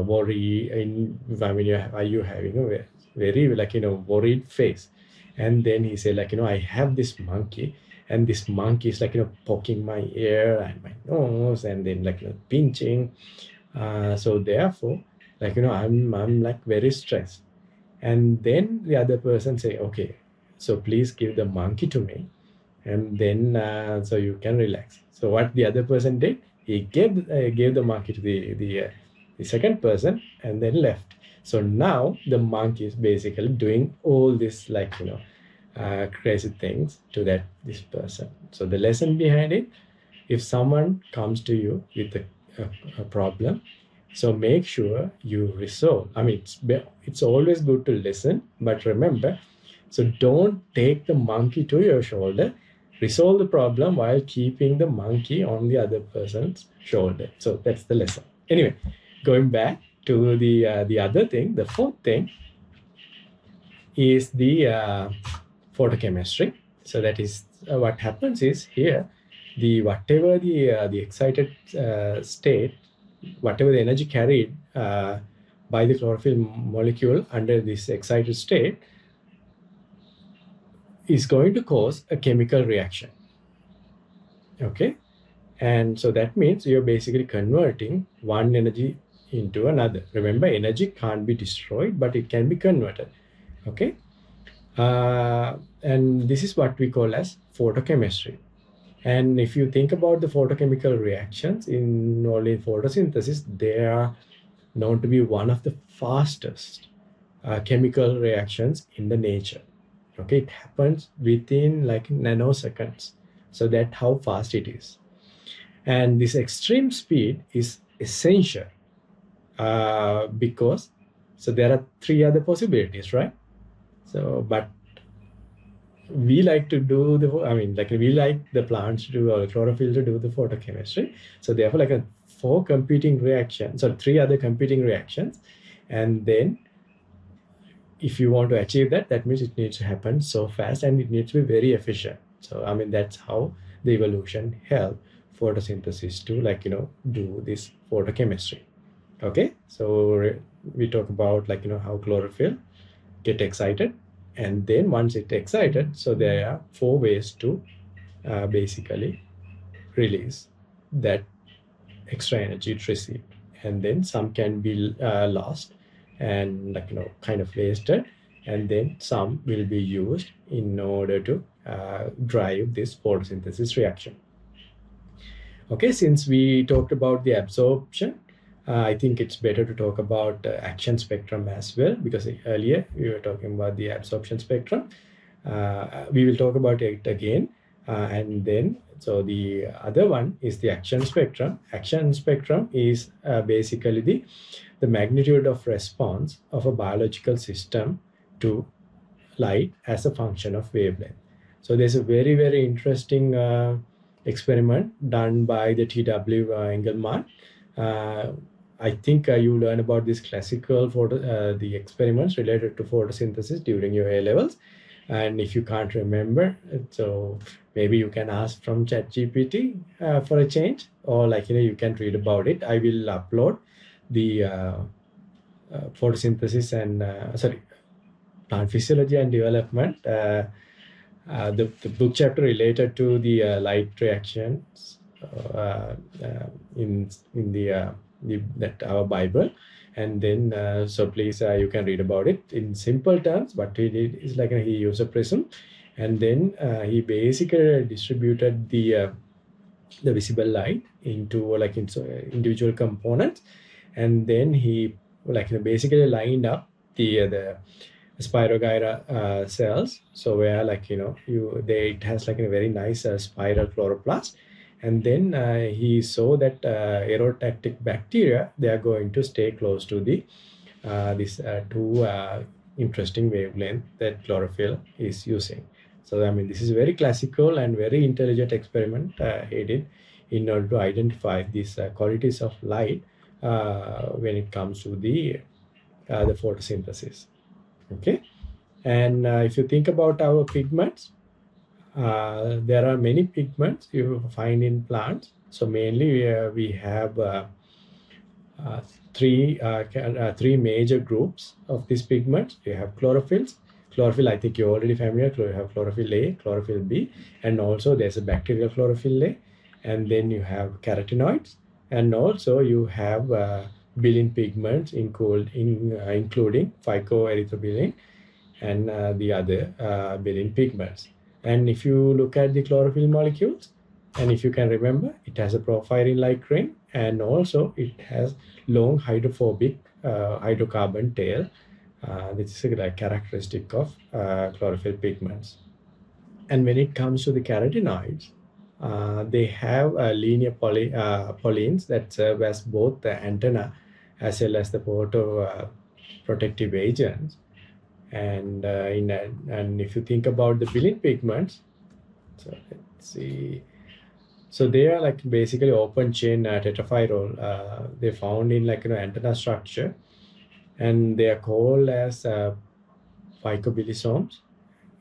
worry in why you having a very worried face. And then he said I have this monkey, and this monkey is poking my ear and my nose, and then pinching. So therefore I'm like very stressed. And then the other person say, okay, so please give the monkey to me, and then so you can relax. So what the other person did, he gave the monkey to the second person, and then left. So now the monkey is basically doing all this crazy things to this person. So the lesson behind it, if someone comes to you with a problem, so make sure you resolve. It's always good to listen, but remember, so don't take the monkey to your shoulder. Resolve the problem while keeping the monkey on the other person's shoulder. So that's the lesson. Anyway, going back to the other thing, the fourth thing is the photochemistry. So that is what happens is here, whatever the excited state, whatever the energy carried by the chlorophyll molecule under this excited state is going to cause a chemical reaction. Okay, and so that means you're basically converting one energy into another. Remember, energy can't be destroyed, but it can be converted. Okay, and this is what we call as photochemistry. And if you think about the photochemical reactions in only photosynthesis, they are known to be one of the fastest chemical reactions in the nature. Okay, it happens within nanoseconds. So that's how fast it is. And this extreme speed is essential because so there are three other possibilities, right? So, but we like to do we like the plants to do, or chlorophyll to do the photochemistry. So therefore three other competing reactions. And then if you want to achieve that, that means it needs to happen so fast, and it needs to be very efficient. So that's how the evolution helped photosynthesis to do this photochemistry. Okay, so we talk about how chlorophyll get excited, and then once it's excited, so there are four ways to basically release that extra energy it received. And then some can be lost and kind of wasted, and then some will be used in order to drive this photosynthesis reaction. Okay, since we talked about the absorption, I think it's better to talk about action spectrum as well, because earlier we were talking about the absorption spectrum. We will talk about it again. And then, so the other one is the action spectrum. Action spectrum is basically the magnitude of response of a biological system to light as a function of wavelength. So there's a very, very interesting experiment done by the T.W. Engelmann. I think you learn about this classical the experiments related to photosynthesis during your A levels. And if you can't remember, so maybe you can ask from ChatGPT for a change, or you can read about it. I will upload the photosynthesis and plant physiology and development, the book chapter related to the light reactions in that our Bible. And then so please you can read about it in simple terms. What he did is he used a prism, and then he basically distributed the visible light into individual components, and then he basically lined up the spirogyra cells. So where it has a very nice spiral chloroplast, And then he saw that aerotactic bacteria, they are going to stay close to the this two interesting wavelength that chlorophyll is using. So I mean, this is very classical and very intelligent experiment he did in order to identify these qualities of light when it comes to the photosynthesis. Okay, and if you think about our pigments, there are many pigments you find in plants. So mainly we have uh, three major groups of these pigments. You have chlorophylls. Chlorophyll, I think you're already familiar. You have chlorophyll A, chlorophyll B, and also there's a bacterial chlorophyll A. And then you have carotenoids, and also you have bilin pigments, including phycoerythrobilin and the other bilin pigments. And if you look at the chlorophyll molecules, and if you can remember, it has a porphyrin-like ring, and also it has long hydrophobic hydrocarbon tail. This is a characteristic of chlorophyll pigments. And when it comes to the carotenoids, they have linear pollines that serve as both the antenna as well as the photo protective agents. And and if you think about the bilin pigments, so let's see. So they are like basically open chain tetraphyrol. They found in antenna structure, and they are called as phycobilisomes.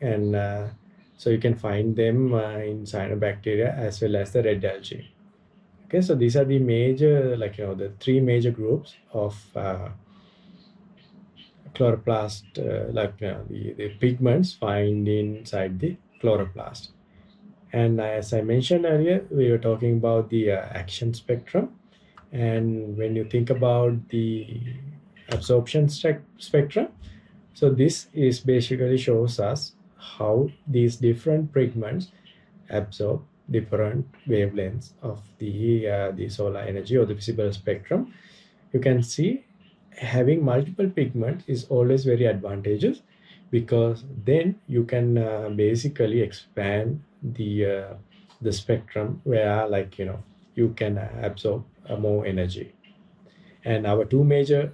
And so you can find them in cyanobacteria as well as the red algae. Okay, so these are the major, the three major groups of chloroplast, the pigments find inside the chloroplast. And as I mentioned earlier, we were talking about the action spectrum. And when you think about the absorption spectrum, so this is basically shows us how these different pigments absorb different wavelengths of the solar energy or the visible spectrum. You can see having multiple pigments is always very advantageous, because then you can basically expand the spectrum where you can absorb more energy. And our two major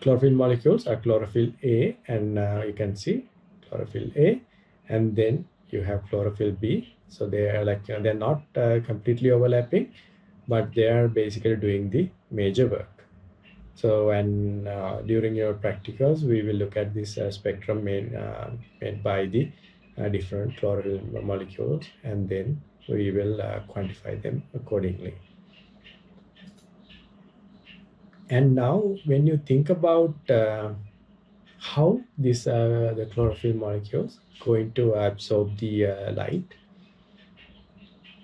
chlorophyll molecules are chlorophyll A, and you can see chlorophyll A, and then you have chlorophyll B. So they are they're not completely overlapping, but they are basically doing the major work. So, and during your practicals, we will look at this spectrum made by the different chlorophyll molecules, and then we will quantify them accordingly. And now, when you think about how the chlorophyll molecules going to absorb the light,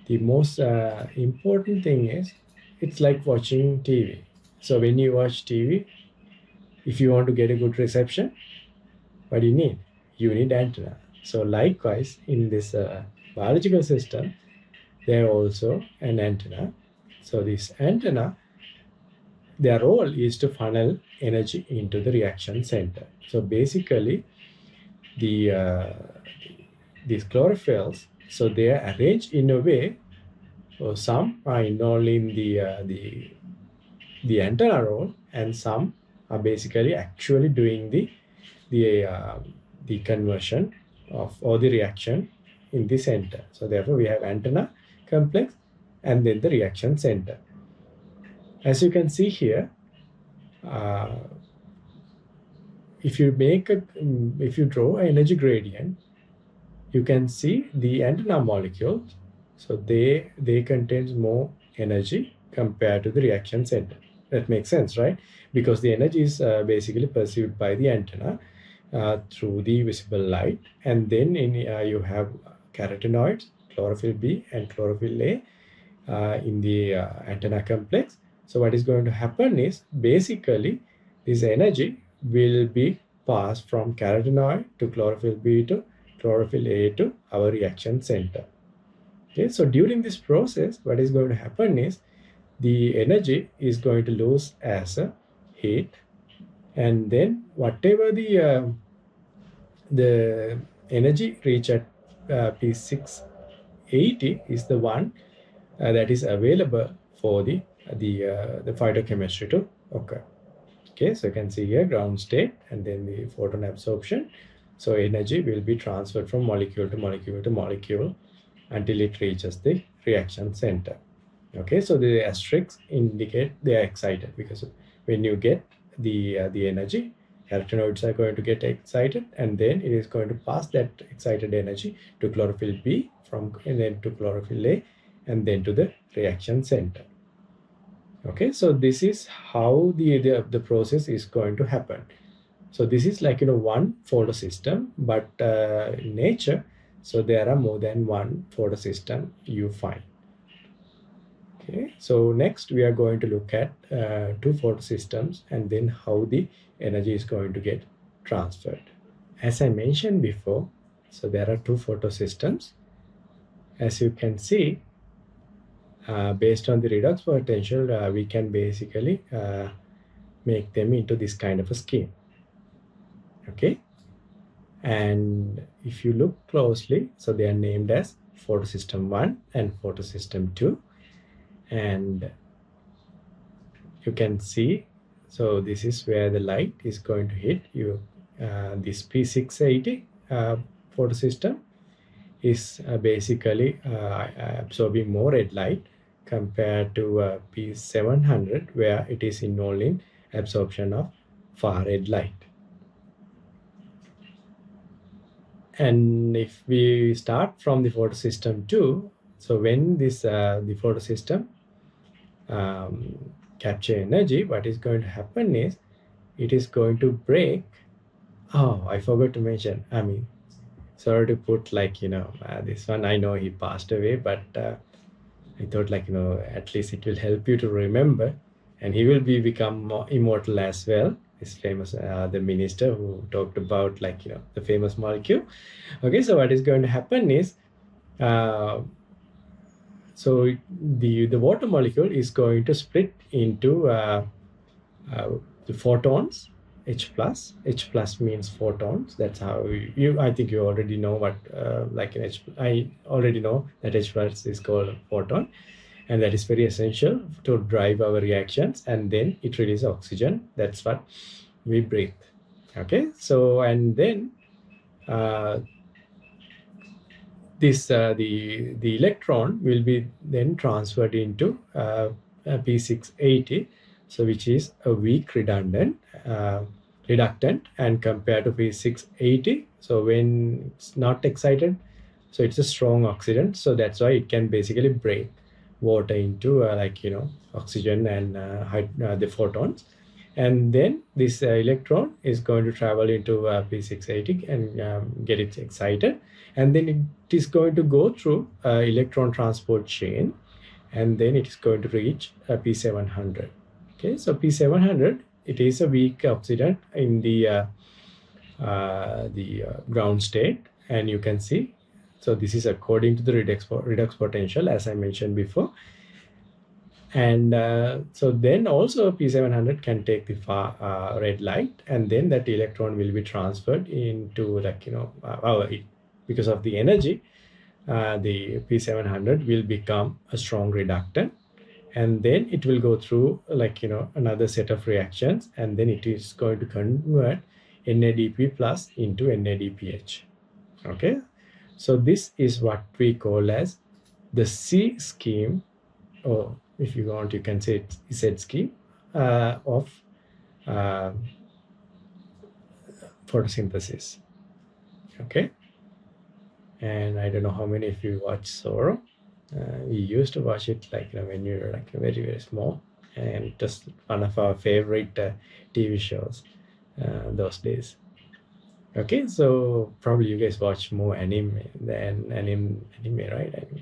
the most important thing is it's like watching TV. So when you watch TV, if you want to get a good reception, what do you need? You need antenna. So likewise, in this biological system, there also an antenna. So this antenna, their role is to funnel energy into the reaction center. So basically, these chlorophylls, so they are arranged in a way. So some are involved in the antenna role, and some are basically actually doing the conversion of or the reaction in the center. So therefore, we have antenna complex and then the reaction center. As you can see here, if you draw an energy gradient, you can see the antenna molecules. So they contains more energy compared to the reaction center. That makes sense, right? Because the energy is basically perceived by the antenna through the visible light, and then you have carotenoids, chlorophyll B and chlorophyll A in the antenna complex. So what is going to happen is basically this energy will be passed from carotenoid to chlorophyll B to chlorophyll A to our reaction center. Okay, so during this process, what is going to happen is the energy is going to lose as a heat, and then whatever the energy reach at P6 P680 is the one that is available for the phytochemistry to occur. Okay, so you can see here ground state and then the photon absorption. So energy will be transferred from molecule to molecule to molecule until it reaches the reaction center. Okay, so the asterisks indicate they are excited, because when you get the energy, carotenoids are going to get excited, and then it is going to pass that excited energy to chlorophyll B, and then to chlorophyll A, and then to the reaction center. Okay, so this is how the process is going to happen. So this is like, one photosystem, but in nature, so there are more than one photosystem you find. Okay, so next we are going to look at two photosystems and then how the energy is going to get transferred. As I mentioned before, so there are two photosystems. As you can see, based on the redox potential, we can basically make them into this kind of a scheme. Okay, and if you look closely, so they are named as photosystem 1 and photosystem 2, and you can see, so this is where the light is going to hit you. This P680 photosystem is basically absorbing more red light compared to P700, where it is involved in absorption of far red light. And if we start from the photosystem 2, so when this the photosystem capture energy, what is going to happen is it is going to break. Oh, I forgot to mention. I mean, sorry to put like, this one. I know he passed away, but I thought like, at least it will help you to remember, and he will become more immortal as well. This famous the minister who talked about like, the famous molecule. Okay, so what is going to happen is so the water molecule is going to split into the photons. H plus means photons. That's how I think you already know what like an I already know that H plus is called a photon, and that is very essential to drive our reactions, and then it releases oxygen. That's what we breathe. Okay, so and then this the electron will be then transferred into P680, so which is a weak reductant, and compared to P680, so when it's not excited, so it's a strong oxidant, so that's why it can basically break water into oxygen and the photons, and then this electron is going to travel into P680 and get it excited, and then it is going to go through electron transport chain, and then it is going to reach P700. Okay, so P700, it is a weak oxidant in the ground state, and you can see, so this is according to the redox potential, as I mentioned before. And so then also P700 can take the far red light, and then that electron will be transferred into because of the energy, the P700 will become a strong reductant, and then it will go through another set of reactions, and then it is going to convert NADP plus into NADPH. Okay, so this is what we call as the C scheme, or if you want, you can say it's Z scheme of photosynthesis. Okay, and I don't know how many of you watch Zorro. We used to watch it when you were very, very small, and just one of our favorite TV shows those days. Okay, so probably you guys watch more anime, right?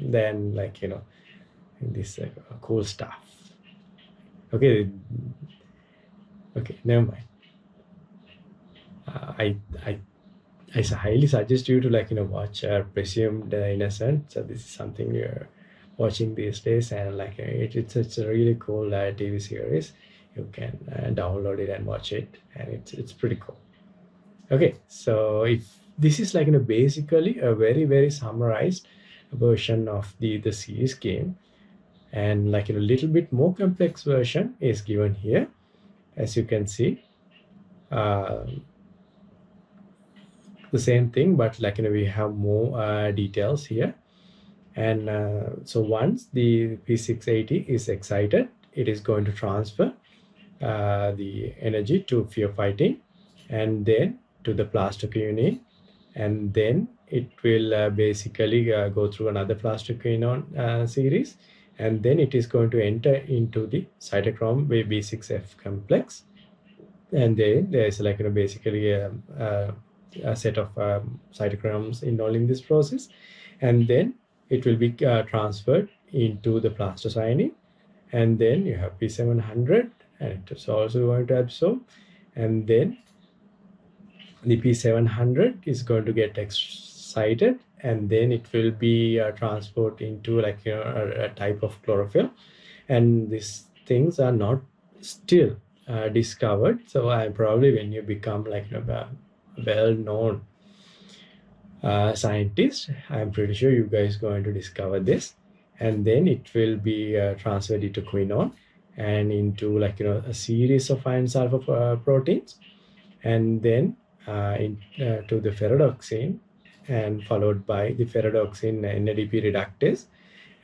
Than this cool stuff. Okay, never mind. I highly suggest you to watch Presumed Innocent. So this is something you're watching these days, and it's a really cool TV series. You can download it and watch it, and it's pretty cool. Okay, so if this is basically a very, very summarized version of the C scheme, and like a little bit more complex version is given here. As you can see, the same thing, but like we have more details here. And so once the P680 is excited, it is going to transfer the energy to firefighting, and then to the plastoquinone, and then it will basically go through another plastoquinone series, and then it is going to enter into the cytochrome B6F complex, and then there's like basically a set of cytochromes involved in this process, and then it will be transferred into the plastocyanine, and then you have P700, and it's also going to absorb, and then the P700 is going to get excited, and then it will be transported into like a type of chlorophyll, and these things are not still discovered. So probably when you become like a well-known scientist, I'm pretty sure you guys going to discover this, and then it will be transferred into quinone and into like a series of iron sulfur proteins, and then to the ferredoxine, and followed by the ferredoxine NADP reductase,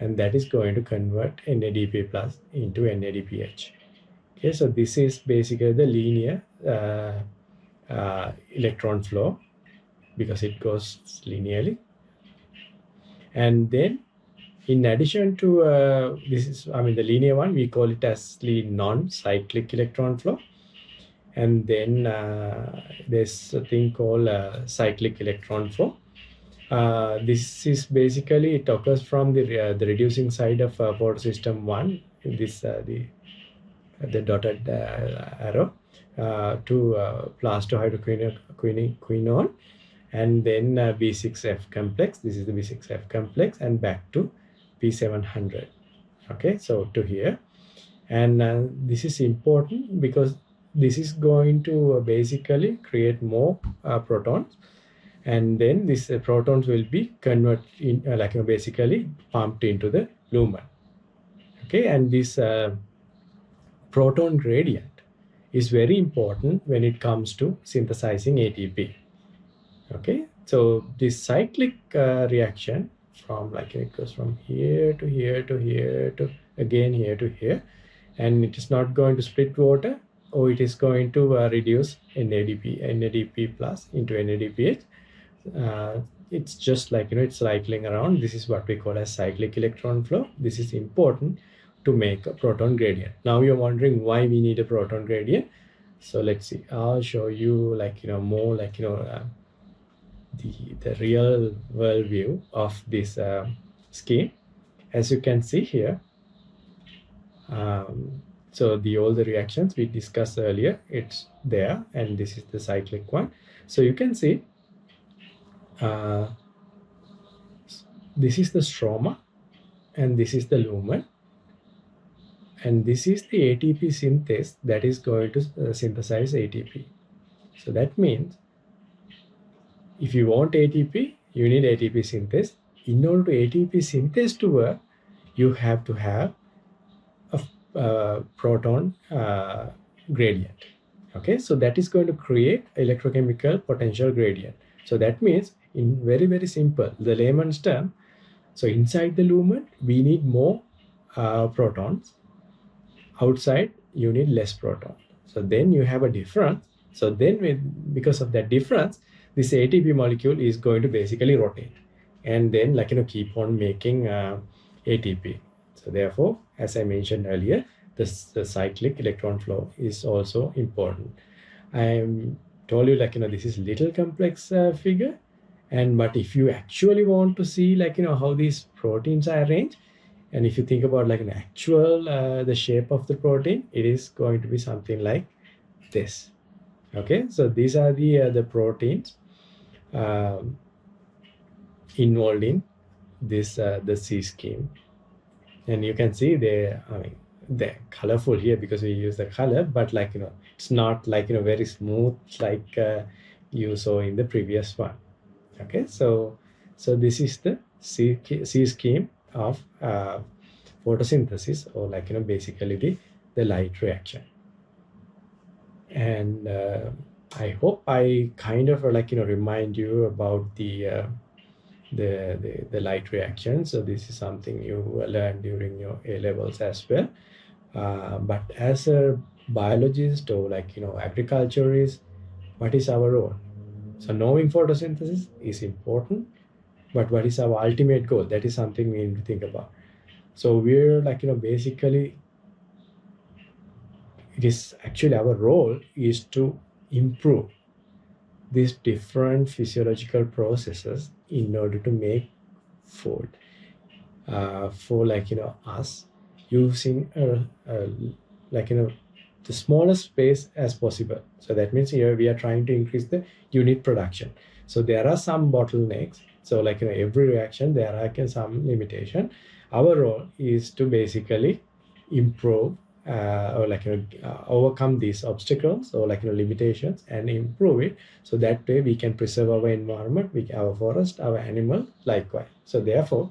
and that is going to convert NADP plus into NADPH. Okay, so this is basically the linear electron flow, because it goes linearly. And then in addition to this is, the linear one, we call it as the non-cyclic electron flow. And then there's a thing called cyclic electron flow. This is basically, it occurs from the reducing side of photosystem 1, this the dotted arrow, to plastohydroquinone, and then B6F complex. This is the B6F complex, and back to P700. Okay, so to here. And this is important because this is going to basically create more protons, and then these protons will be converted in basically pumped into the lumen. Okay, and this proton gradient is very important when it comes to synthesizing ATP. Okay, so this cyclic reaction from it goes from here to here to here to again here to here, and it is not going to split water, or it is going to reduce NADP plus into NADPH. It's just like it's cycling around. This is what we call as cyclic electron flow. This is important to make a proton gradient. Now you're wondering why we need a proton gradient. So let's see, I'll show you more the real world view of this scheme. As you can see here, so all the reactions we discussed earlier, it's there, and this is the cyclic one. So you can see this is the stroma, and this is the lumen, and this is the ATP synthase that is going to synthesize ATP. So that means if you want ATP, you need ATP synthase. In order to ATP synthase to work, you have to have a proton gradient. Okay, so that is going to create electrochemical potential gradient. So that means, in very, very simple, the layman's term, so inside the lumen, we need more protons. Outside, you need less protons. So then you have a difference. So then because of that difference, this ATP molecule is going to basically rotate, and then keep on making ATP. So therefore, as I mentioned earlier, the cyclic electron flow is also important. I told you this is little complex figure, but if you actually want to see how these proteins are arranged, and if you think about an actual the shape of the protein, it is going to be something like this. Okay, so these are the proteins involved in this the C scheme, and you can see they're colorful here because we use the color, but it's not very smooth like you saw in the previous one. Okay, so this is the C scheme of photosynthesis, or basically the light reaction. And I hope I kind of remind you about the light reaction. So this is something you learn during your A levels as well. But as a biologist, or agriculturist, what is our role? So knowing photosynthesis is important, but what is our ultimate goal? That is something we need to think about. So we're basically, it is actually our role is to improve these different physiological processes in order to make food for us, using the smallest space as possible. So that means here we are trying to increase the unit production. So there are some bottlenecks. So every reaction there are some limitation. Our role is to basically improve or overcome these obstacles, or limitations, and improve it, so that way we can preserve our environment, our forest, our animal likewise. So therefore,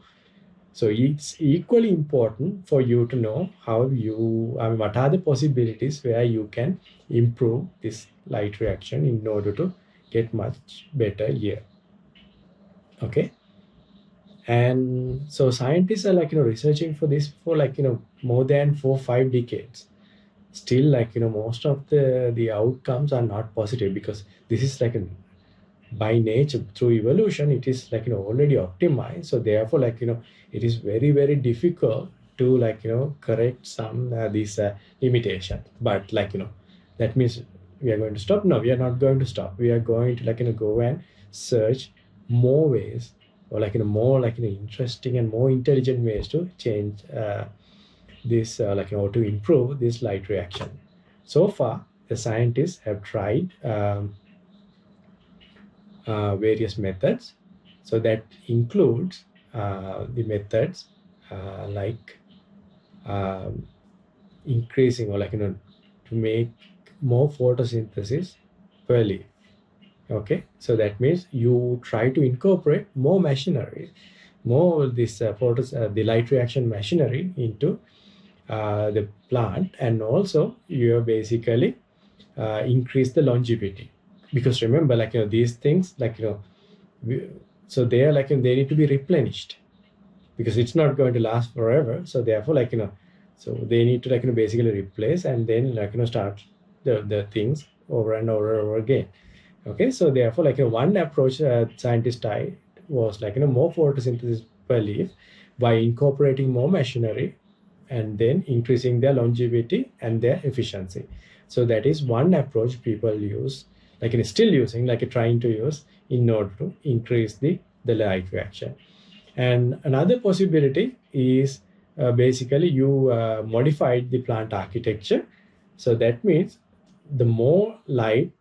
so it's equally important for you to know how you, what are the possibilities where you can improve this light reaction in order to get much better yield. Okay. And so scientists are researching for this for more than 4-5 decades. Still, most of the outcomes are not positive, because this is by nature, through evolution, it is already optimized. So therefore, it is very, very difficult to correct some these limitations. But that means we are going to stop? No, we are not going to stop. We are going to go and search more ways, or more interesting and more intelligent ways to change this or to improve this light reaction. So far, the scientists have tried various methods. So that includes the methods like increasing, or to make more photosynthesis per leaf. Okay, so that means you try to incorporate more machinery, more this the light reaction machinery into the plant, and also you basically increase the longevity, because remember these things so they are they need to be replenished, because it's not going to last forever. So therefore so they need to basically replace, and then start the things over and over again. Okay, so therefore one approach scientists tried was more photosynthesis per leaf by incorporating more machinery, and then increasing their longevity and their efficiency. So that is one approach people use, still using, trying to use in order to increase the light reaction. And another possibility is basically you modified the plant architecture. So that means the more light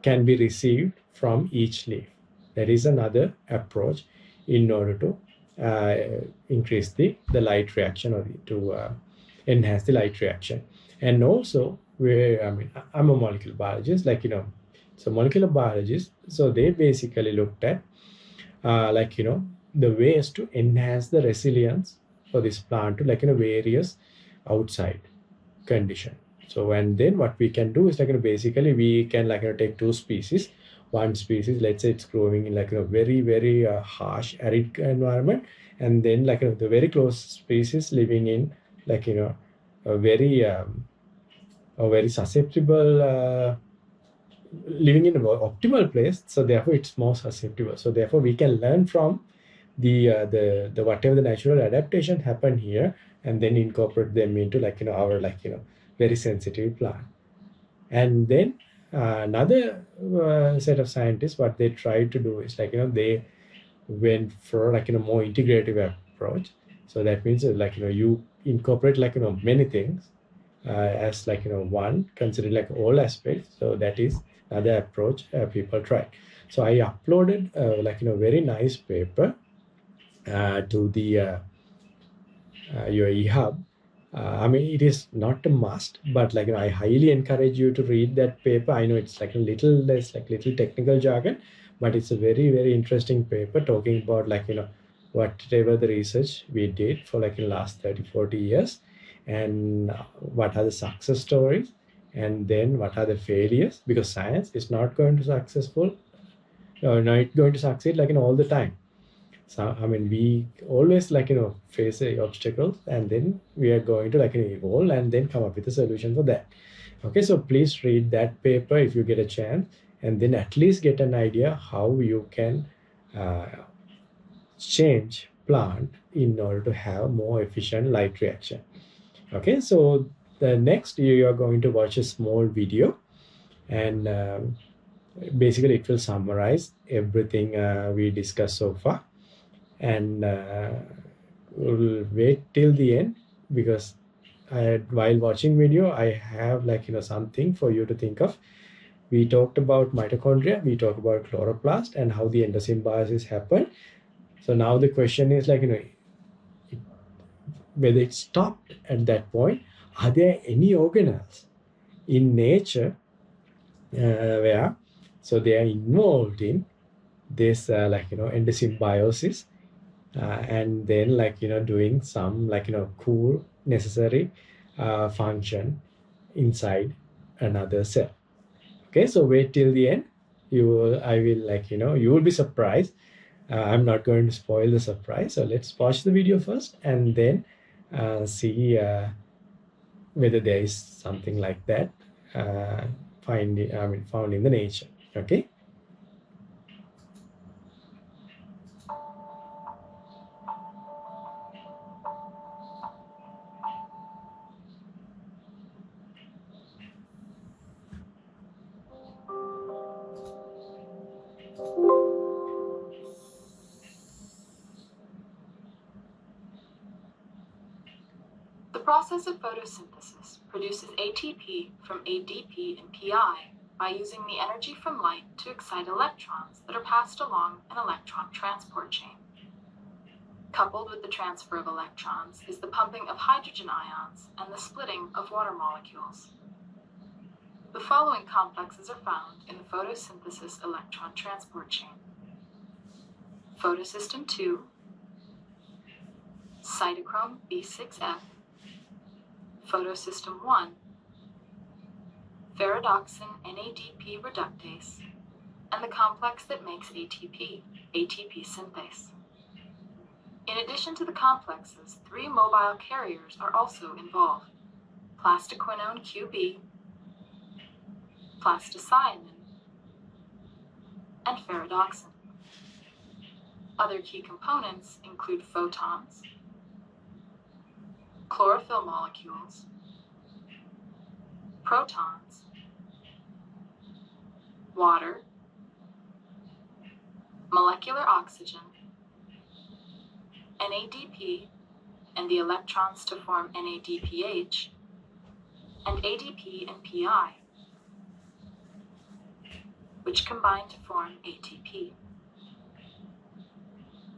can be received from each leaf. That is another approach in order to increase the light reaction, or to enhance the light reaction. And also, I'm a molecular biologist, so molecular biologists, so they basically looked at the ways to enhance the resilience for this plant to various outside condition. So, and then what we can do is basically we can take two species. One species, let's say it's growing in very, very harsh arid environment, and then the very close species living in a very susceptible living in an optimal place. So therefore it's more susceptible. So therefore we can learn from the whatever the natural adaptation happened here, and then incorporate them into our very sensitive plant. And then another set of scientists, what they tried to do is they went for more integrative approach. So that means you incorporate many things as one, consider all aspects. So that is another approach people tried. So I uploaded very nice paper to the your eHub. It is not a must, but I highly encourage you to read that paper. I know it's a little less little technical jargon, But it's a very, very interesting paper talking about whatever the research we did for like in last 30, 40 years, and what are the success stories, and then what are the failures, because science is not going to successful or not going to succeed like in all the time. So I mean, we always face obstacles, and then we are going to evolve and then come up with a solution for that. Okay, so please read that paper if you get a chance, and then at least get an idea how you can uh, change plant in order to have more efficient light reaction. Okay, so the next you are going to watch a small video, and basically it will summarize everything we discussed so far, and we'll wait till the end, because while watching video I have something for you to think of. We talked about mitochondria, we talked about chloroplast and how the endosymbiosis happened. So now the question is whether it stopped at that point. Are there any organelles in nature where so they are involved in this endosymbiosis, and then doing some cool necessary function inside another cell. Okay, so wait till the end. I will you will be surprised. I'm not going to spoil the surprise, so let's watch the video first, and then see whether there is something like that found in the nature. Okay. The process of photosynthesis produces ATP from ADP and PI by using the energy from light to excite electrons that are passed along an electron transport chain. Coupled with the transfer of electrons is the pumping of hydrogen ions and the splitting of water molecules. The following complexes are found in the photosynthesis electron transport chain: photosystem 2, cytochrome B6F, photosystem 1, ferredoxin NADP reductase, and the complex that makes ATP, ATP synthase. In addition to the complexes, 3 mobile carriers are also involved: plastoquinone QB, plastocyanin, and ferredoxin. Other key components include photons, chlorophyll molecules, protons, water, molecular oxygen, NADP, and the electrons to form NADPH, and ADP and PI, which combine to form ATP.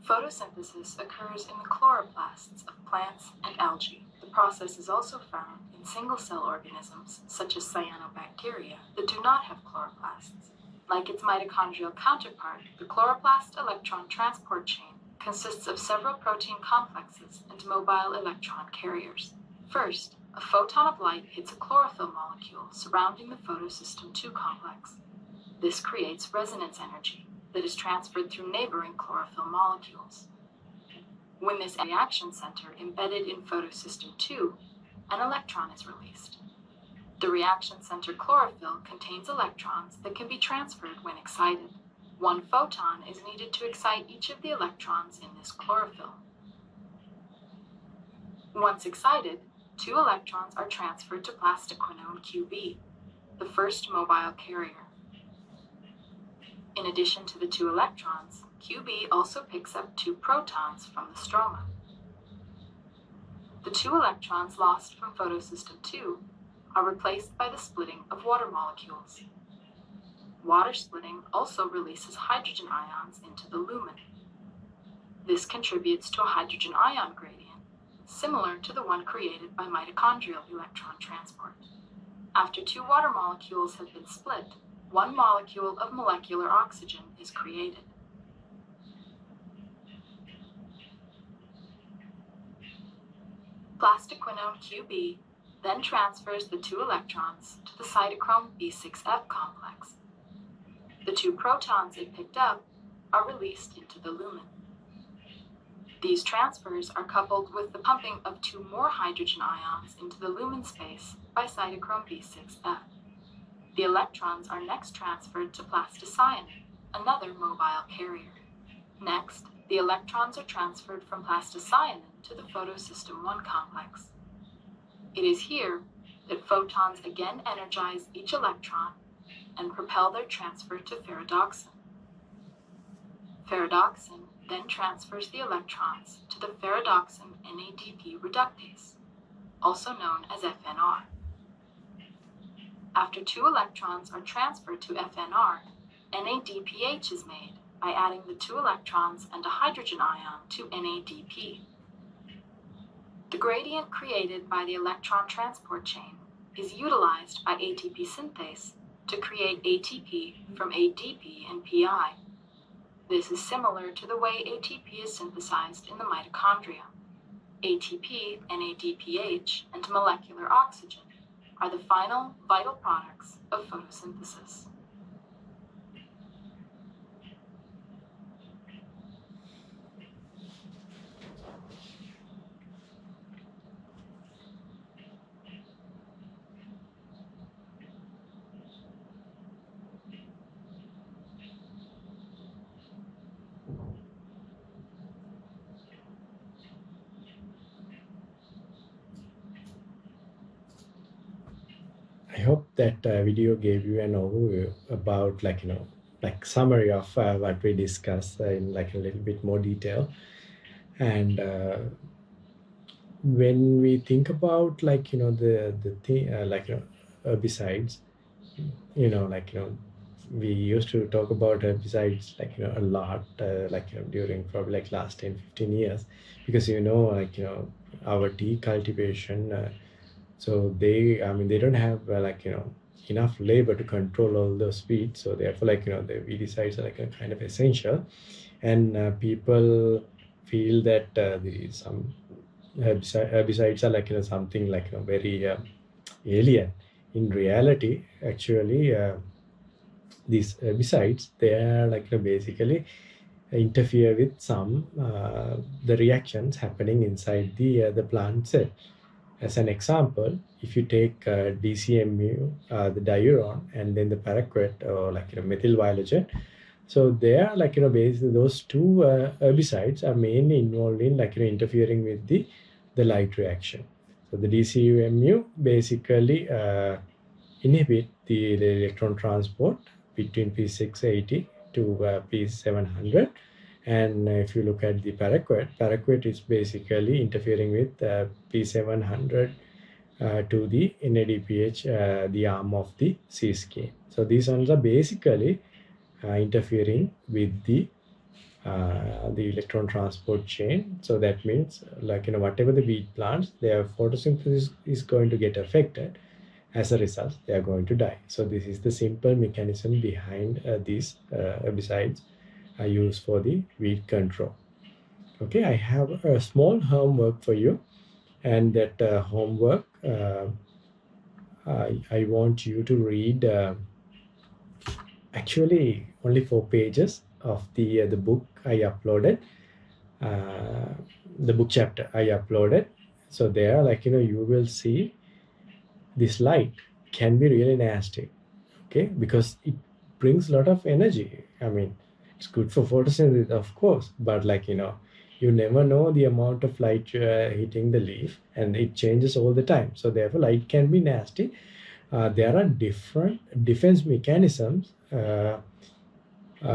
Photosynthesis occurs in the chloroplasts of plants and algae. The process is also found in single-cell organisms, such as cyanobacteria, that do not have chloroplasts. Like its mitochondrial counterpart, the chloroplast electron transport chain consists of several protein complexes and mobile electron carriers. First, a photon of light hits a chlorophyll molecule surrounding the photosystem 2 complex. This creates resonance energy that is transferred through neighboring chlorophyll molecules. When this reaction center embedded in photosystem 2, an electron is released. The reaction center chlorophyll contains electrons that can be transferred when excited. 1 photon is needed to excite each of the electrons in this chlorophyll. Once excited, 2 electrons are transferred to plastoquinone QB, the first mobile carrier. In addition to the 2 electrons, QB also picks up 2 protons from the stroma. The 2 electrons lost from photosystem 2 are replaced by the splitting of water molecules. Water splitting also releases hydrogen ions into the lumen. This contributes to a hydrogen ion gradient, similar to the one created by mitochondrial electron transport. After 2 water molecules have been split, one molecule of molecular oxygen is created. Plastoquinone QB then transfers the 2 electrons to the cytochrome B6F complex. The 2 protons it picked up are released into the lumen. These transfers are coupled with the pumping of 2 more hydrogen ions into the lumen space by cytochrome B6F. The electrons are next transferred to plastocyanin, another mobile carrier. Next, the electrons are transferred from plastocyanin to the photosystem 1 complex. It is here that photons again energize each electron and propel their transfer to ferredoxin. Ferredoxin then transfers the electrons to the ferredoxin NADP reductase, also known as FNR. After 2 electrons are transferred to FNR, NADPH is made by adding the 2 electrons and a hydrogen ion to NADP. The gradient created by the electron transport chain is utilized by ATP synthase to create ATP from ADP and PI. This is similar to the way ATP is synthesized in the mitochondria. ATP, NADPH, and molecular oxygen are the final vital products of photosynthesis. I hope that video gave you an overview about like summary of what we discussed in like a little bit more detail. And when we think about the thing herbicides, we used to talk about herbicides a lot during probably like last 10-15 years, because our tea cultivation, so they don't have enough labor to control all those weeds, so therefore the weedicides are like a kind of essential. And people feel that some herbicides are something very alien. In reality, actually, these herbicides, they are basically interfere with some the reactions happening inside the plant cell. As an example, if you take DCMU, the diuron, and then the paraquat or methyl viologen, so they are basically those two herbicides are mainly involved in interfering with the light reaction. So the DCMU basically inhibit the electron transport between P680 to P700. And if you look at the paraquat is basically interfering with P700 to the NADPH, the arm of the C scheme. So these ones are basically interfering with the electron transport chain. So that means whatever the weed plants, their photosynthesis is going to get affected. As a result, they are going to die. So this is the simple mechanism behind these herbicides are used for the weed control. Okay, I have a small homework for you, and that homework I want you to read actually only 4 pages of the book I uploaded, the book chapter I uploaded. So there you will see this light can be really nasty, okay, because it brings a lot of energy. I mean, it's good for photosynthesis, of course, but you never know the amount of light hitting the leaf, and it changes all the time. So therefore light can be nasty. There are different defense mechanisms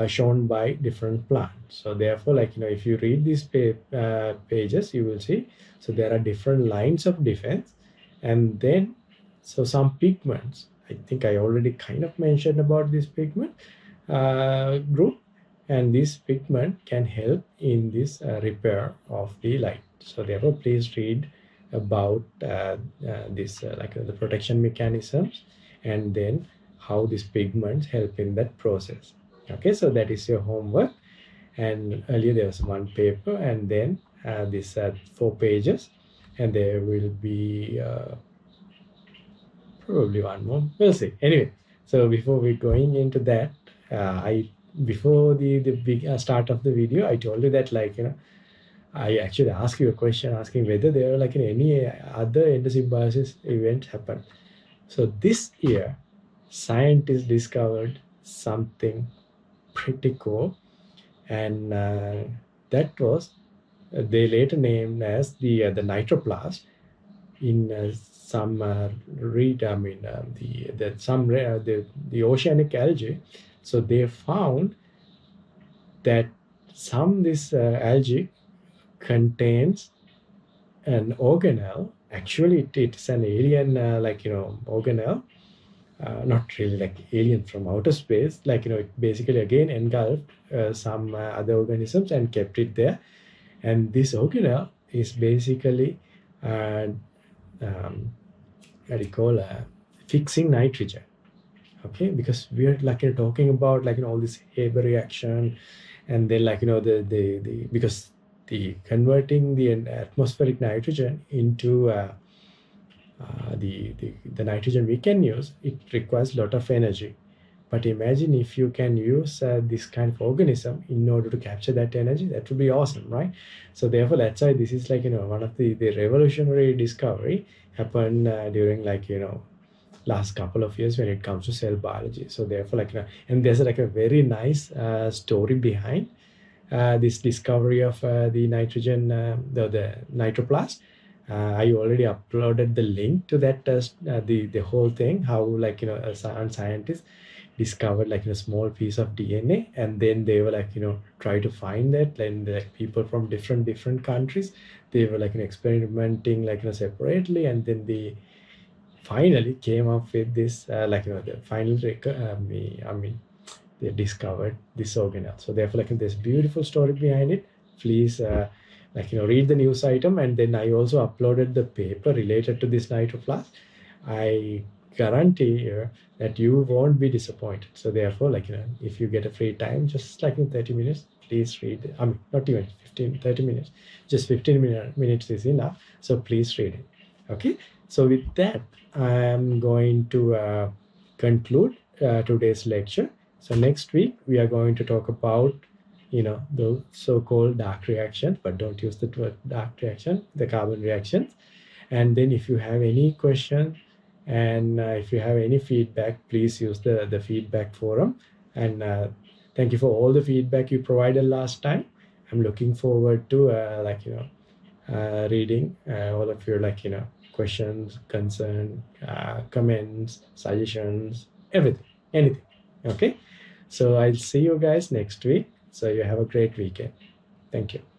shown by different plants. So therefore if you read these pages, you will see, so there are different lines of defense. And then so some pigments, I think I already kind of mentioned about this pigment group, and this pigment can help in this repair of the light. So therefore please read about this the protection mechanisms, and then how these pigments help in that process. Okay, so that is your homework. And earlier there was one paper, and then this 4 pages, and there will be probably one more. We'll see. Anyway, so before we going into that, I before the big start of the video, I told you that, like, I actually asked you a question asking whether there are like any other endosymbiosis events happen. So this year, scientists discovered something pretty cool, and that was they later named as the nitroplast in some read. I mean the some the oceanic algae. So they found that some this algae contains an organelle. Actually, it's an alien, organelle, not really like alien from outer space. Like, it basically again engulfed some other organisms and kept it there. And this organelle is basically, uh, what do you call, fixing nitrogen. Okay, because we're like talking about like all this Haber reaction, and then like the because the converting the atmospheric nitrogen into the nitrogen we can use, it requires a lot of energy. But imagine if you can use this kind of organism in order to capture that energy, that would be awesome, right? So therefore, that's why this is like one of the revolutionary discovery happened during like last couple of years when it comes to cell biology. So therefore, like and there's like a very nice story behind this discovery of the nitrogen, the nitroplast. I already uploaded the link to that the whole thing, how like a scientist discovered like a small piece of DNA, and then they were like try to find that, and like people from different countries, they were like experimenting like separately, and then they finally came up with this the final I mean they discovered this organelle. So therefore, like there's beautiful story behind it. Please, read the news item, and then I also uploaded the paper related to this nitroplast. I guarantee you that you won't be disappointed. So therefore, like if you get a free time, just like in 30 minutes, please read it. I mean, not even 15, 30 minutes, just 15 minutes is enough. So please read it. Okay. So with that, I'm going to conclude today's lecture. So next week we are going to talk about the so-called dark reactions, but don't use the word dark reaction, the carbon reactions. And then if you have any question, and if you have any feedback, please use the feedback forum. And thank you for all the feedback you provided last time. I'm looking forward to reading all of your questions, concern, comments, suggestions, everything, anything. Okay, so I'll see you guys next week. So you have a great weekend. Thank you.